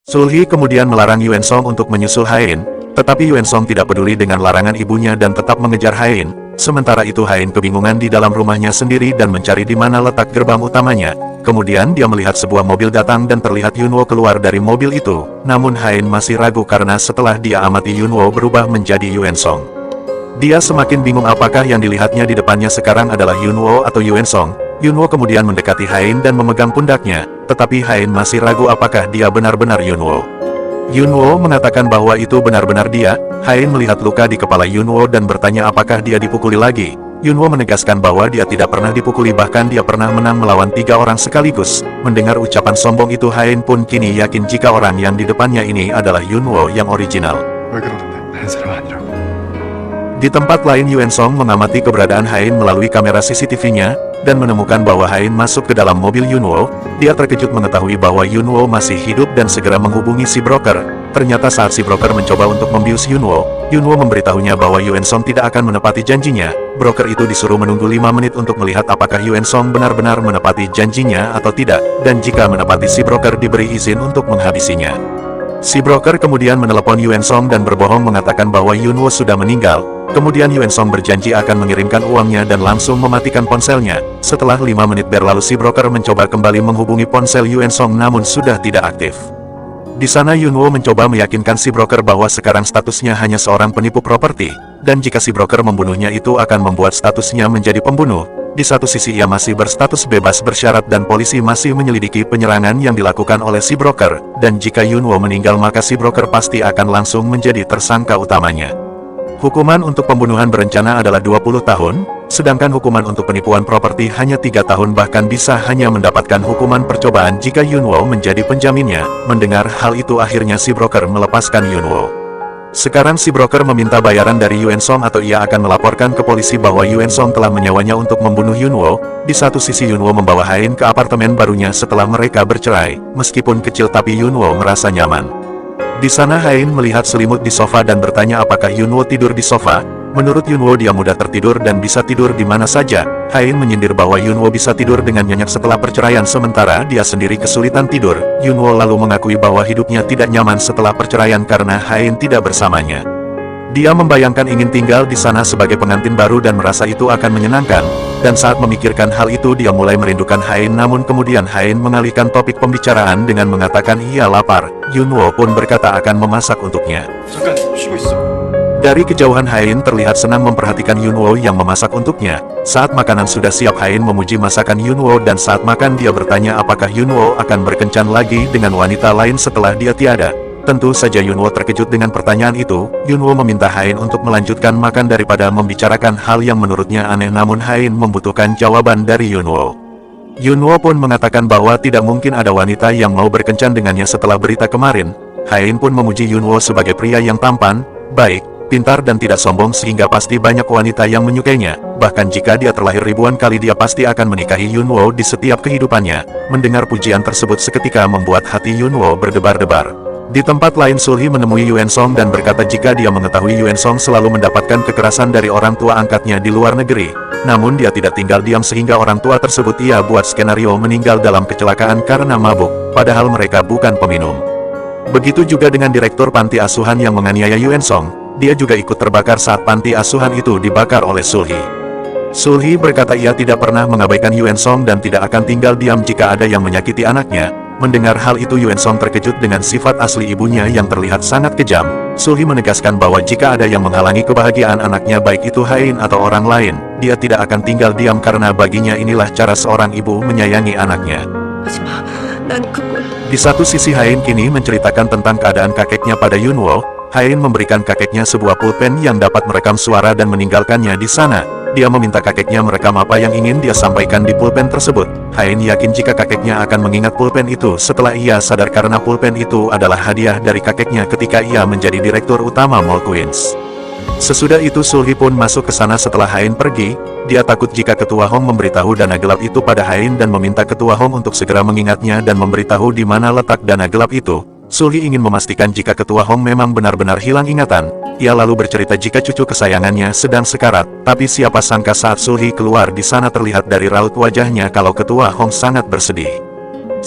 Sulhi kemudian melarang Yuan Song untuk menyusul Hain, tetapi Yuan Song tidak peduli dengan larangan ibunya dan tetap mengejar Hain. Sementara itu Hain kebingungan di dalam rumahnya sendiri dan mencari di mana letak gerbang utamanya. Kemudian dia melihat sebuah mobil datang dan terlihat Yunwo keluar dari mobil itu. Namun Hain masih ragu karena setelah dia amati Yunwo berubah menjadi Yuan Song. Dia semakin bingung apakah yang dilihatnya di depannya sekarang adalah Yunwo atau Yuan Song. Yunwo kemudian mendekati Hain dan memegang pundaknya, tetapi Hain masih ragu apakah dia benar-benar Yunwo. Yunwo mengatakan bahwa itu benar-benar dia. Hain melihat luka di kepala Yunwo dan bertanya apakah dia dipukuli lagi. Yunwo menegaskan bahwa dia tidak pernah dipukuli, bahkan dia pernah menang melawan 3 orang sekaligus. Mendengar ucapan sombong itu Hain pun kini yakin jika orang yang di depannya ini adalah Yunwo yang original. Di tempat lain Yuan Song mengamati keberadaan Hain melalui kamera CCTV-nya, dan menemukan bahwa Hain masuk ke dalam mobil Yunwo. Dia terkejut mengetahui bahwa Yunwo masih hidup dan segera menghubungi si broker. Ternyata saat si broker mencoba untuk membius Yunwo, Yunwo memberitahunya bahwa Yuan Song tidak akan menepati janjinya. Broker itu disuruh menunggu 5 menit untuk melihat apakah Yuan Song benar-benar menepati janjinya atau tidak, dan jika menepati si broker diberi izin untuk menghabisinya. Si broker kemudian menelepon Yuan Song dan berbohong mengatakan bahwa Yunwo sudah meninggal. Kemudian Yuan Song berjanji akan mengirimkan uangnya dan langsung mematikan ponselnya. Setelah 5 menit berlalu si broker mencoba kembali menghubungi ponsel Yuan Song namun sudah tidak aktif. Di sana Yunwo mencoba meyakinkan si broker bahwa sekarang statusnya hanya seorang penipu properti, dan jika si broker membunuhnya itu akan membuat statusnya menjadi pembunuh. Di satu sisi ia masih berstatus bebas bersyarat dan polisi masih menyelidiki penyerangan yang dilakukan oleh si broker, dan jika Yunwo meninggal maka si broker pasti akan langsung menjadi tersangka utamanya. Hukuman untuk pembunuhan berencana adalah 20 tahun, sedangkan hukuman untuk penipuan properti hanya 3 tahun, bahkan bisa hanya mendapatkan hukuman percobaan jika Yunwo menjadi penjaminnya. Mendengar hal itu akhirnya si broker melepaskan Yunwo. Sekarang si broker meminta bayaran dari Yuan Song atau ia akan melaporkan ke polisi bahwa Yuan Song telah menyawanya untuk membunuh Yunwo. Di satu sisi Yunwo membawa Hain ke apartemen barunya setelah mereka bercerai. Meskipun kecil tapi Yunwo merasa nyaman. Di sana Hain melihat selimut di sofa dan bertanya apakah Yunwo tidur di sofa. Menurut Yunwo dia mudah tertidur dan bisa tidur di mana saja. Hain menyindir bahwa Yunwo bisa tidur dengan nyenyak setelah perceraian sementara dia sendiri kesulitan tidur. Yunwo lalu mengakui bahwa hidupnya tidak nyaman setelah perceraian karena Hain tidak bersamanya. Dia membayangkan ingin tinggal di sana sebagai pengantin baru dan merasa itu akan menyenangkan. Dan saat memikirkan hal itu dia mulai merindukan Hain, namun kemudian Hain mengalihkan topik pembicaraan dengan mengatakan ia lapar. Yunwo pun berkata akan memasak untuknya. Dari kejauhan Hain terlihat senang memperhatikan Yunwo yang memasak untuknya. Saat makanan sudah siap Hain memuji masakan Yunwo dan saat makan dia bertanya apakah Yunwo akan berkencan lagi dengan wanita lain setelah dia tiada. Tentu saja Yunwo terkejut dengan pertanyaan itu. Yunwo meminta Hain untuk melanjutkan makan daripada membicarakan hal yang menurutnya aneh, namun Hain membutuhkan jawaban dari Yunwo. Yunwo pun mengatakan bahwa tidak mungkin ada wanita yang mau berkencan dengannya setelah berita kemarin. Hain pun memuji Yunwo sebagai pria yang tampan, baik, pintar dan tidak sombong sehingga pasti banyak wanita yang menyukainya. Bahkan jika dia terlahir ribuan kali dia pasti akan menikahi Yunwo di setiap kehidupannya. Mendengar pujian tersebut seketika membuat hati Yunwo berdebar-debar. Di tempat lain Sulhi menemui Yuan Song dan berkata jika dia mengetahui Yuan Song selalu mendapatkan kekerasan dari orang tua angkatnya di luar negeri. Namun dia tidak tinggal diam sehingga orang tua tersebut ia buat skenario meninggal dalam kecelakaan karena mabuk, padahal mereka bukan peminum. Begitu juga dengan direktur panti asuhan yang menganiaya Yuan Song, dia juga ikut terbakar saat panti asuhan itu dibakar oleh Sulhi. Sulhi berkata ia tidak pernah mengabaikan Yuan Song dan tidak akan tinggal diam jika ada yang menyakiti anaknya. Mendengar hal itu Yuan Song terkejut dengan sifat asli ibunya yang terlihat sangat kejam. Sulhi menegaskan bahwa jika ada yang menghalangi kebahagiaan anaknya baik itu Hain atau orang lain, dia tidak akan tinggal diam karena baginya inilah cara seorang ibu menyayangi anaknya. Di satu sisi Hain kini menceritakan tentang keadaan kakeknya pada Yunwo. Hain memberikan kakeknya sebuah pulpen yang dapat merekam suara dan meninggalkannya di sana. Dia meminta kakeknya merekam apa yang ingin dia sampaikan di pulpen tersebut. Hain yakin jika kakeknya akan mengingat pulpen itu setelah ia sadar karena pulpen itu adalah hadiah dari kakeknya ketika ia menjadi direktur utama Mall Queens. Sesudah itu Sulhi pun masuk ke sana setelah Hain pergi. Dia takut jika Ketua Hong memberitahu dana gelap itu pada Hain dan meminta Ketua Hong untuk segera mengingatnya dan memberitahu di mana letak dana gelap itu. Sulhi ingin memastikan jika Ketua Hong memang benar-benar hilang ingatan. Ia lalu bercerita jika cucu kesayangannya sedang sekarat, tapi siapa sangka saat Sulhi keluar di sana terlihat dari raut wajahnya kalau Ketua Hong sangat bersedih.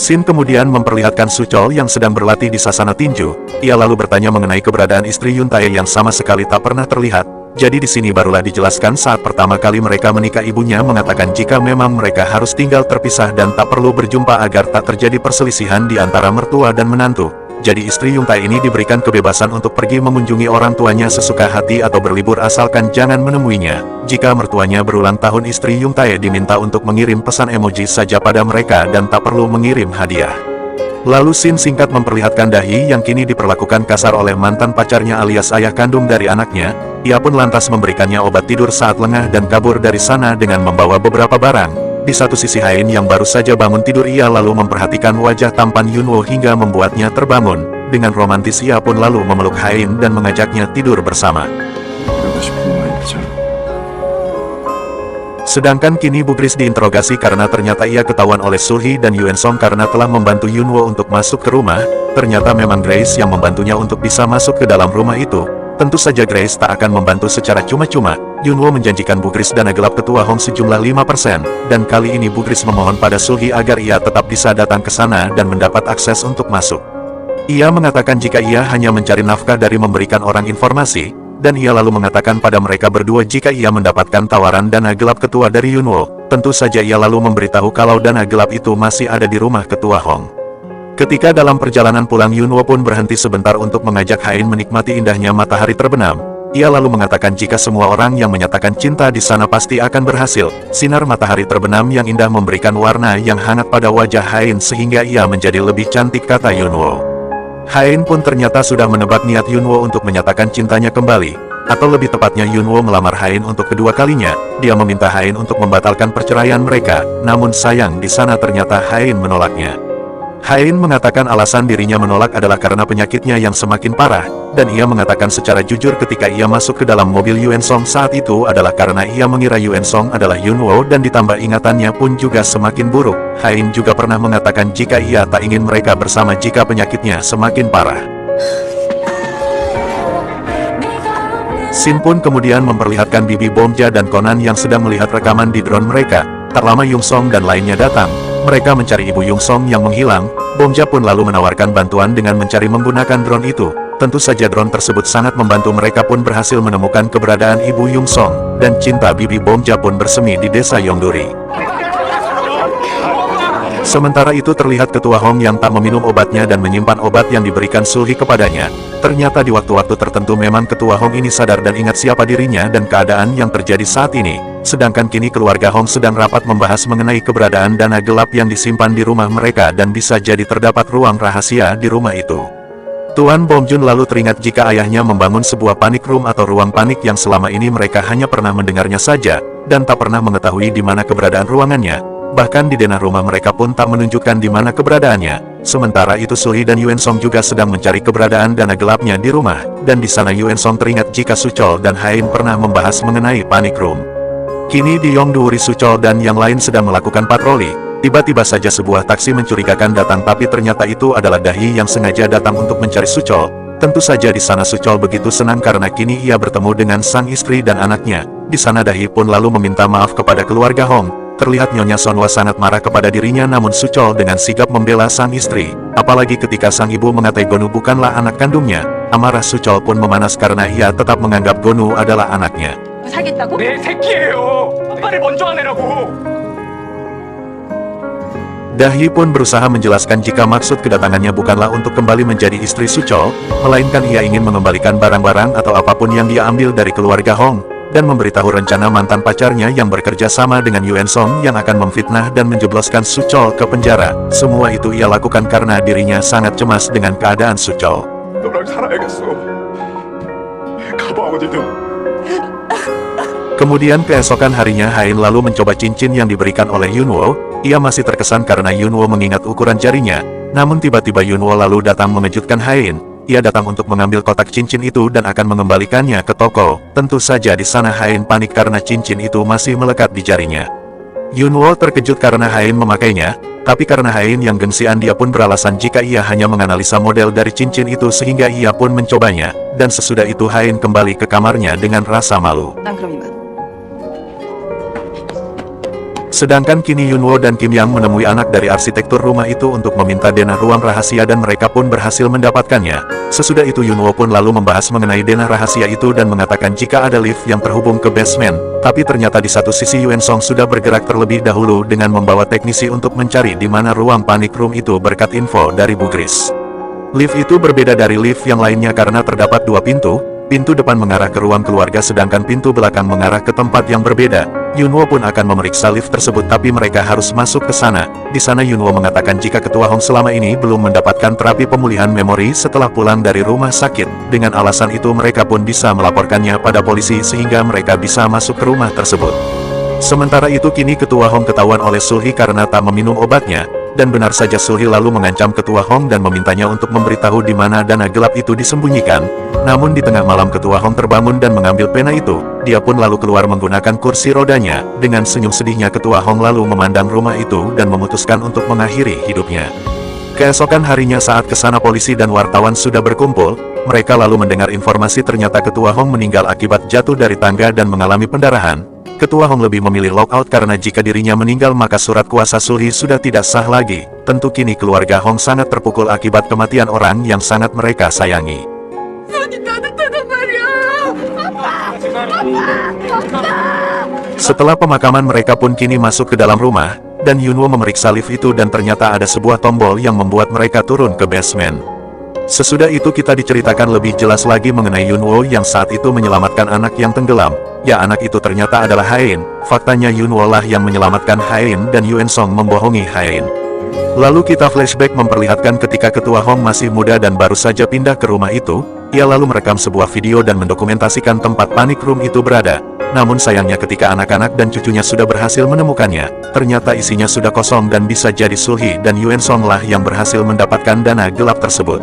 Sin kemudian memperlihatkan Suchol yang sedang berlatih di sasana tinju. Ia lalu bertanya mengenai keberadaan istri Yuntae yang sama sekali tak pernah terlihat. Jadi di sini barulah dijelaskan saat pertama kali mereka menikah ibunya mengatakan jika memang mereka harus tinggal terpisah dan tak perlu berjumpa agar tak terjadi perselisihan di antara mertua dan menantu. Jadi istri Yuntae ini diberikan kebebasan untuk pergi mengunjungi orang tuanya sesuka hati atau berlibur asalkan jangan menemuinya. Jika mertuanya berulang tahun istri Yuntae diminta untuk mengirim pesan emoji saja pada mereka dan tak perlu mengirim hadiah. Lalu Sin singkat memperlihatkan Dahi yang kini diperlakukan kasar oleh mantan pacarnya alias ayah kandung dari anaknya. Ia pun lantas memberikannya obat tidur saat lengah dan kabur dari sana dengan membawa beberapa barang. Di satu sisi Hain yang baru saja bangun tidur ia lalu memperhatikan wajah tampan Yunwo hingga membuatnya terbangun. Dengan romantis ia pun lalu memeluk Hain dan mengajaknya tidur bersama. Sedangkan kini Bugris diinterogasi karena ternyata ia ketahuan oleh Sulhi dan Yuen Song karena telah membantu Yunwo untuk masuk ke rumah. Ternyata memang Grace yang membantunya untuk bisa masuk ke dalam rumah itu. Tentu saja Grace tak akan membantu secara cuma-cuma. Yunwo menjanjikan Bugris dana gelap ketua Hong sejumlah 5%, dan kali ini Bugris memohon pada Sulhi agar ia tetap bisa datang ke sana dan mendapat akses untuk masuk. Ia mengatakan jika ia hanya mencari nafkah dari memberikan orang informasi, dan ia lalu mengatakan pada mereka berdua jika ia mendapatkan tawaran dana gelap ketua dari Yunwo. Tentu saja ia lalu memberitahu kalau dana gelap itu masih ada di rumah ketua Hong. Ketika dalam perjalanan pulang Yunwo pun berhenti sebentar untuk mengajak Hain menikmati indahnya matahari terbenam. Ia lalu mengatakan jika semua orang yang menyatakan cinta di sana pasti akan berhasil. Sinar matahari terbenam yang indah memberikan warna yang hangat pada wajah Hain sehingga ia menjadi lebih cantik kata Yunwo. Hain pun ternyata sudah menebak niat Yunwo untuk menyatakan cintanya kembali. Atau lebih tepatnya Yunwo melamar Hain untuk kedua kalinya. Dia meminta Hain untuk membatalkan perceraian mereka. Namun sayang di sana ternyata Hain menolaknya. Hain mengatakan alasan dirinya menolak adalah karena penyakitnya yang semakin parah, dan ia mengatakan secara jujur ketika ia masuk ke dalam mobil Yuen Song saat itu adalah karena ia mengira Yuen Song adalah Yunwo dan ditambah ingatannya pun juga semakin buruk. Hain juga pernah mengatakan jika ia tak ingin mereka bersama jika penyakitnya semakin parah. Sin pun kemudian memperlihatkan Bibi Bomja dan Conan yang sedang melihat rekaman di drone mereka. Tak lama Yung Song dan lainnya datang. Mereka mencari Ibu Yung Song yang menghilang. Bomja pun lalu menawarkan bantuan dengan mencari menggunakan drone itu. Tentu saja drone tersebut sangat membantu mereka pun berhasil menemukan keberadaan Ibu Yung Song. Dan cinta Bibi Bomja pun bersemi di desa Yongduri. Sementara itu terlihat ketua Hong yang tak meminum obatnya dan menyimpan obat yang diberikan Sulhi kepadanya. Ternyata di waktu-waktu tertentu memang ketua Hong ini sadar dan ingat siapa dirinya dan keadaan yang terjadi saat ini. Sedangkan kini keluarga Hong sedang rapat membahas mengenai keberadaan dana gelap yang disimpan di rumah mereka dan bisa jadi terdapat ruang rahasia di rumah itu. Tuan Bomjun lalu teringat jika ayahnya membangun sebuah panic room atau ruang panik yang selama ini mereka hanya pernah mendengarnya saja, dan tak pernah mengetahui di mana keberadaan ruangannya. Bahkan di denah rumah mereka pun tak menunjukkan di mana keberadaannya. Sementara itu Sulhi dan Yuen Song juga sedang mencari keberadaan dana gelapnya di rumah, dan di sana Yuen Song teringat jika Suchol dan Hain pernah membahas mengenai panic room. Kini di Yongduri Suchol dan yang lain sedang melakukan patroli. Tiba-tiba saja sebuah taksi mencurigakan datang tapi ternyata itu adalah Dahi yang sengaja datang untuk mencari Suchol. Tentu saja di sana Suchol begitu senang karena kini ia bertemu dengan sang istri dan anaknya. Di sana Dahi pun lalu meminta maaf kepada keluarga Hong. Terlihat Nyonya Sonwa sangat marah kepada dirinya namun Suchol dengan sigap membela sang istri. Apalagi ketika sang ibu mengatai Gonu bukanlah anak kandungnya. Amarah Suchol pun memanas karena ia tetap menganggap Gonu adalah anaknya. 사겠다고? 내 새끼예요. 빨리 먼저 하내라고. Dahi pun berusaha menjelaskan jika maksud kedatangannya bukanlah untuk kembali menjadi istri Suchol, melainkan ia ingin mengembalikan barang-barang atau apapun yang dia ambil dari keluarga Hong, dan memberitahu rencana mantan pacarnya yang bekerja sama dengan Yuen Song yang akan memfitnah dan menjebloskan Suchol ke penjara. Semua itu ia lakukan karena dirinya sangat cemas dengan keadaan Suchol. 너랑 살아야겠어. 가봐 어디든. Kemudian keesokan harinya Hain lalu mencoba cincin yang diberikan oleh Yunwo. Ia masih terkesan karena Yunwo mengingat ukuran jarinya. Namun tiba-tiba Yunwo lalu datang mengejutkan Hain. Ia datang untuk mengambil kotak cincin itu dan akan mengembalikannya ke toko. Tentu saja di sana Hain panik karena cincin itu masih melekat di jarinya. Yunwo terkejut karena Hain memakainya. Tapi karena Hain yang gengsian dia pun beralasan jika ia hanya menganalisa model dari cincin itu sehingga ia pun mencobanya. Dan sesudah itu Hain kembali ke kamarnya dengan rasa malu. Sedangkan kini Yunwo dan Kim Yang menemui anak dari arsitektur rumah itu untuk meminta denah ruang rahasia dan mereka pun berhasil mendapatkannya. Sesudah itu Yunwo pun lalu membahas mengenai denah rahasia itu dan mengatakan jika ada lift yang terhubung ke basement. Tapi ternyata di satu sisi Yuen Song sudah bergerak terlebih dahulu dengan membawa teknisi untuk mencari di mana ruang panic room itu berkat info dari Bu Gris. Lift itu berbeda dari lift yang lainnya karena terdapat dua pintu. Pintu depan mengarah ke ruang keluarga sedangkan pintu belakang mengarah ke tempat yang berbeda. Yunwo pun akan memeriksa lift tersebut tapi mereka harus masuk ke sana. Di sana Yunwo mengatakan jika Ketua Hong selama ini belum mendapatkan terapi pemulihan memori setelah pulang dari rumah sakit. Dengan alasan itu mereka pun bisa melaporkannya pada polisi sehingga mereka bisa masuk ke rumah tersebut. Sementara itu kini Ketua Hong ketahuan oleh Sulhi karena tak meminum obatnya. Dan benar saja Sulhi lalu mengancam Ketua Hong dan memintanya untuk memberitahu di mana dana gelap itu disembunyikan. Namun di tengah malam Ketua Hong terbangun dan mengambil pena itu. Dia pun lalu keluar menggunakan kursi rodanya. Dengan senyum sedihnya Ketua Hong lalu memandang rumah itu dan memutuskan untuk mengakhiri hidupnya. Keesokan harinya saat kesana polisi dan wartawan sudah berkumpul, mereka lalu mendengar informasi ternyata Ketua Hong meninggal akibat jatuh dari tangga dan mengalami pendarahan. Ketua Hong lebih memilih lockout karena jika dirinya meninggal maka surat kuasa Sulhi sudah tidak sah lagi. Tentu kini keluarga Hong sangat terpukul akibat kematian orang yang sangat mereka sayangi. Setelah pemakaman mereka pun kini masuk ke dalam rumah, dan Yunwo memeriksa lift itu dan ternyata ada sebuah tombol yang membuat mereka turun ke basement. Sesudah itu kita diceritakan lebih jelas lagi mengenai Yunwo yang saat itu menyelamatkan anak yang tenggelam. Ya anak itu ternyata adalah Hain. Faktanya Yunwo lah yang menyelamatkan Hain dan Yuen Song membohongi Hain. Lalu kita flashback memperlihatkan ketika Ketua Hong masih muda dan baru saja pindah ke rumah itu. Ia lalu merekam sebuah video dan mendokumentasikan tempat panic room itu berada. Namun sayangnya ketika anak-anak dan cucunya sudah berhasil menemukannya, ternyata isinya sudah kosong dan bisa jadi Sulhi dan Yuen Song lah yang berhasil mendapatkan dana gelap tersebut.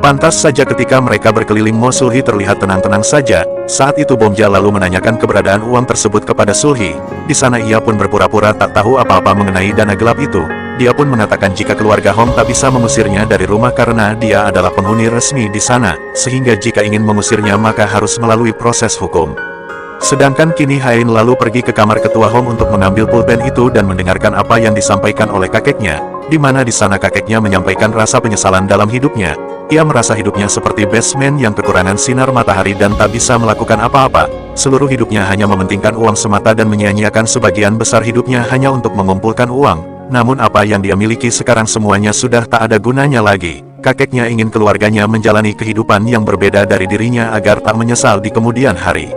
Pantas saja ketika mereka berkeliling Mo Sulhi terlihat tenang-tenang saja. Saat itu Bomja lalu menanyakan keberadaan uang tersebut kepada Sulhi. Di sana ia pun berpura-pura tak tahu apa-apa mengenai dana gelap itu. Dia pun mengatakan jika keluarga Hong tak bisa mengusirnya dari rumah karena dia adalah penghuni resmi di sana, sehingga jika ingin mengusirnya maka harus melalui proses hukum. Sedangkan kini Hain lalu pergi ke kamar Ketua Hong untuk mengambil pulpen itu dan mendengarkan apa yang disampaikan oleh kakeknya, di mana di sana kakeknya menyampaikan rasa penyesalan dalam hidupnya. Ia merasa hidupnya seperti basement yang kekurangan sinar matahari dan tak bisa melakukan apa-apa. Seluruh hidupnya hanya mementingkan uang semata dan menyia-nyiakan sebagian besar hidupnya hanya untuk mengumpulkan uang. Namun apa yang dia miliki sekarang semuanya sudah tak ada gunanya lagi. Kakeknya ingin keluarganya menjalani kehidupan yang berbeda dari dirinya agar tak menyesal di kemudian hari.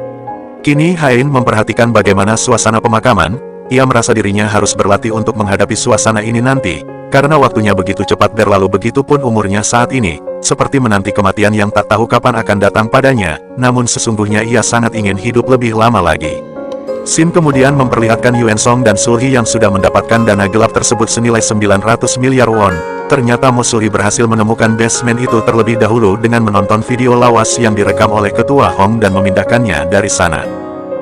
Kini Hain memperhatikan bagaimana suasana pemakaman. Ia merasa dirinya harus berlatih untuk menghadapi suasana ini nanti. Karena waktunya begitu cepat berlalu begitu pun umurnya saat ini. Seperti menanti kematian yang tak tahu kapan akan datang padanya. Namun sesungguhnya ia sangat ingin hidup lebih lama lagi. Sin kemudian memperlihatkan Yuen Song dan Sulhi yang sudah mendapatkan dana gelap tersebut senilai 900 miliar won. Ternyata Mo Sulhi berhasil menemukan basement itu terlebih dahulu dengan menonton video lawas yang direkam oleh Ketua Hong dan memindahkannya dari sana.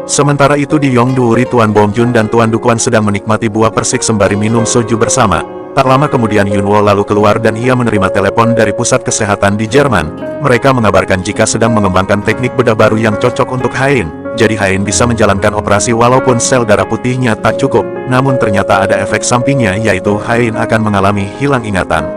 Sementara itu di Yongduuri Tuan Bomjun dan Tuan Dukuan sedang menikmati buah persik sembari minum soju bersama. Tak lama kemudian Yunwo lalu keluar dan ia menerima telepon dari pusat kesehatan di Jerman. Mereka mengabarkan jika sedang mengembangkan teknik bedah baru yang cocok untuk Hain. Jadi Hain bisa menjalankan operasi walaupun sel darah putihnya tak cukup. Namun ternyata ada efek sampingnya yaitu Hain akan mengalami hilang ingatan.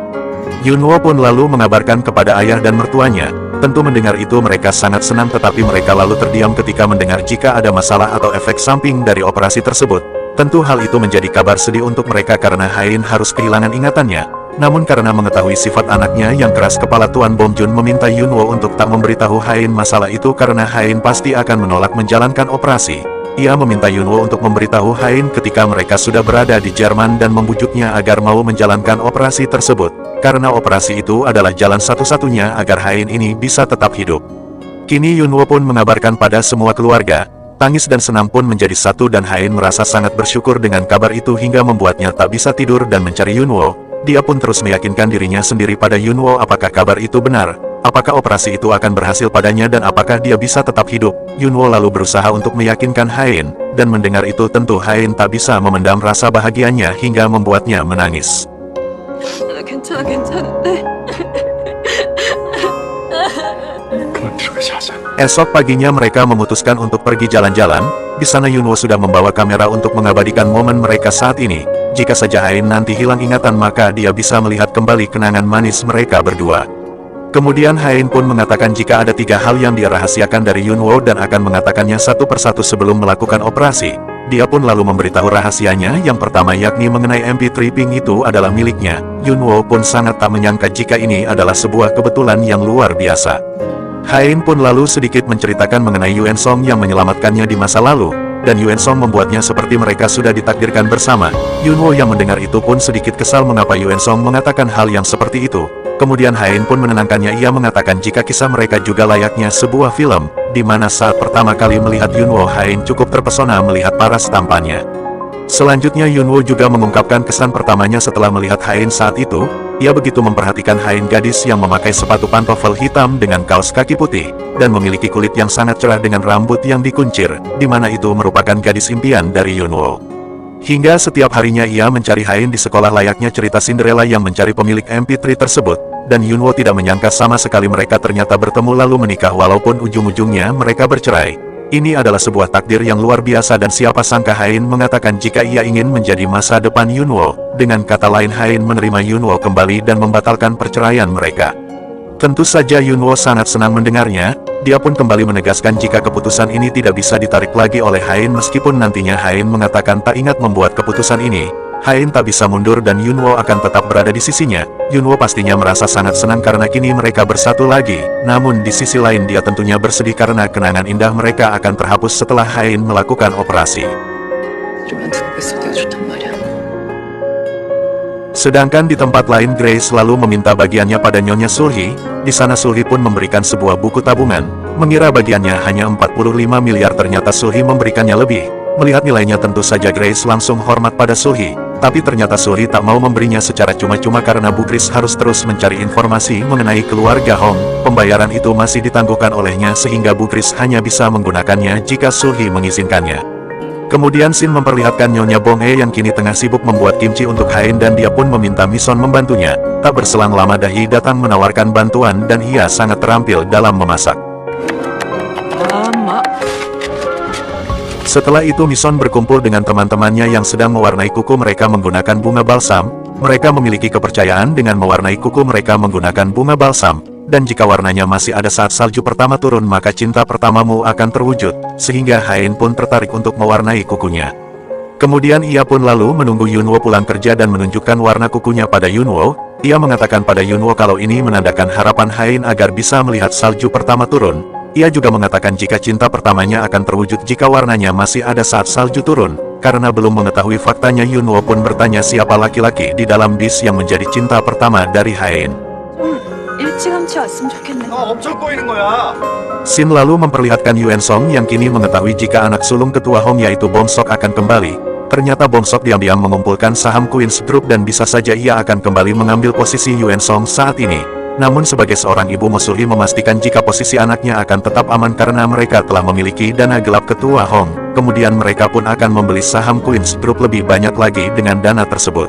Yunwo pun lalu mengabarkan kepada ayah dan mertuanya. Tentu mendengar itu mereka sangat senang tetapi mereka lalu terdiam ketika mendengar jika ada masalah atau efek samping dari operasi tersebut. Tentu hal itu menjadi kabar sedih untuk mereka karena Hain harus kehilangan ingatannya. Namun karena mengetahui sifat anaknya yang keras kepala Tuan Bomjun meminta Yunwo untuk tak memberitahu Hain masalah itu karena Hain pasti akan menolak menjalankan operasi. Ia meminta Yunwo untuk memberitahu Hain ketika mereka sudah berada di Jerman dan membujuknya agar mau menjalankan operasi tersebut. Karena operasi itu adalah jalan satu-satunya agar Hain ini bisa tetap hidup. Kini Yunwo pun mengabarkan pada semua keluarga. Tangis dan senang pun menjadi satu dan Hain merasa sangat bersyukur dengan kabar itu hingga membuatnya tak bisa tidur dan mencari Yunwo. Dia pun terus meyakinkan dirinya sendiri pada Yunwo apakah kabar itu benar, apakah operasi itu akan berhasil padanya dan apakah dia bisa tetap hidup. Yunwo lalu berusaha untuk meyakinkan Hain, dan mendengar itu tentu Hain tak bisa memendam rasa bahagianya hingga membuatnya menangis. 괜찮은데? 그만 들어가. がしました。 Esok paginya mereka memutuskan untuk pergi jalan-jalan. Di sana Yunwo sudah membawa kamera untuk mengabadikan momen mereka saat ini. Jika saja Hain nanti hilang ingatan maka dia bisa melihat kembali kenangan manis mereka berdua. Kemudian Hain pun mengatakan jika ada 3 hal yang dia rahasiakan dari Yunwo dan akan mengatakannya satu persatu sebelum melakukan operasi. Dia pun lalu memberitahu rahasianya. Yang pertama yakni mengenai MP3 Pink itu adalah miliknya. Yunwo pun sangat tak menyangka jika ini adalah sebuah kebetulan yang luar biasa. Hain pun lalu sedikit menceritakan mengenai Yuen Song yang menyelamatkannya di masa lalu, dan Yuen Song membuatnya seperti mereka sudah ditakdirkan bersama. Yunwo yang mendengar itu pun sedikit kesal mengapa Yuen Song mengatakan hal yang seperti itu. Kemudian Hain pun menenangkannya. Ia mengatakan jika kisah mereka juga layaknya sebuah film, di mana saat pertama kali melihat Yunwo Hain cukup terpesona melihat paras tampannya. Selanjutnya Yunwo juga mengungkapkan kesan pertamanya setelah melihat Hain saat itu. Ia begitu memperhatikan Hain, gadis yang memakai sepatu pantofel hitam dengan kaos kaki putih, dan memiliki kulit yang sangat cerah dengan rambut yang dikuncir, di mana itu merupakan gadis impian dari Yunwo. Hingga setiap harinya ia mencari Hain di sekolah layaknya cerita Cinderella yang mencari pemilik MP3 tersebut, dan Yunwo tidak menyangka sama sekali mereka ternyata bertemu lalu menikah walaupun ujung-ujungnya mereka bercerai. Ini adalah sebuah takdir yang luar biasa dan siapa sangka Hain mengatakan jika ia ingin menjadi masa depan Yunwo. Dengan kata lain Hain menerima Yunwo kembali dan membatalkan perceraian mereka. Tentu saja Yunwo sangat senang mendengarnya. Dia pun kembali menegaskan jika keputusan ini tidak bisa ditarik lagi oleh Hain meskipun nantinya Hain mengatakan tak ingat membuat keputusan ini. Hain tak bisa mundur dan Yunwo akan tetap berada di sisinya. Yunwo pastinya merasa sangat senang karena kini mereka bersatu lagi. Namun di sisi lain dia tentunya bersedih karena kenangan indah mereka akan terhapus setelah Hain melakukan operasi. Sedangkan di tempat lain Grace selalu meminta bagiannya pada Nyonya Sulhi. Di sana Sulhi pun memberikan sebuah buku tabungan. Mengira bagiannya hanya 45 miliar ternyata Sulhi memberikannya lebih. Melihat nilainya tentu saja Grace langsung hormat pada Sulhi. Tapi ternyata Sulhi tak mau memberinya secara cuma-cuma karena Bu Grace harus terus mencari informasi mengenai keluarga Hong. Pembayaran itu masih ditangguhkan olehnya sehingga Bu Grace hanya bisa menggunakannya jika Sulhi mengizinkannya. Kemudian Shin memperlihatkan Nyonya Bong-e yang kini tengah sibuk membuat kimchi untuk Hain dan dia pun meminta Mison membantunya. Tak berselang lama Dahi datang menawarkan bantuan dan ia sangat terampil dalam memasak. Setelah itu Mison berkumpul dengan teman-temannya yang sedang mewarnai kuku mereka menggunakan bunga balsam. Mereka memiliki kepercayaan dengan mewarnai kuku mereka menggunakan bunga balsam. Dan jika warnanya masih ada saat salju pertama turun maka cinta pertamamu akan terwujud. Sehingga Hain pun tertarik untuk mewarnai kukunya. Kemudian ia pun lalu menunggu Yunwo pulang kerja dan menunjukkan warna kukunya pada Yunwo. Ia mengatakan pada Yunwo kalau ini menandakan harapan Hain agar bisa melihat salju pertama turun. Ia juga mengatakan jika cinta pertamanya akan terwujud jika warnanya masih ada saat salju turun. Karena belum mengetahui faktanya Yunwo pun bertanya siapa laki-laki di dalam bis yang menjadi cinta pertama dari Hain. Shin lalu memperlihatkan Yuen Song yang kini mengetahui jika anak sulung ketua Hong yaitu Bong Sok akan kembali. Ternyata Bong Sok diam-diam mengumpulkan saham Queen's Group dan bisa saja ia akan kembali mengambil posisi Yuen Song saat ini. Namun sebagai seorang ibu Sulhi memastikan jika posisi anaknya akan tetap aman karena mereka telah memiliki dana gelap ketua Hong. Kemudian mereka pun akan membeli saham Queen's Group lebih banyak lagi dengan dana tersebut.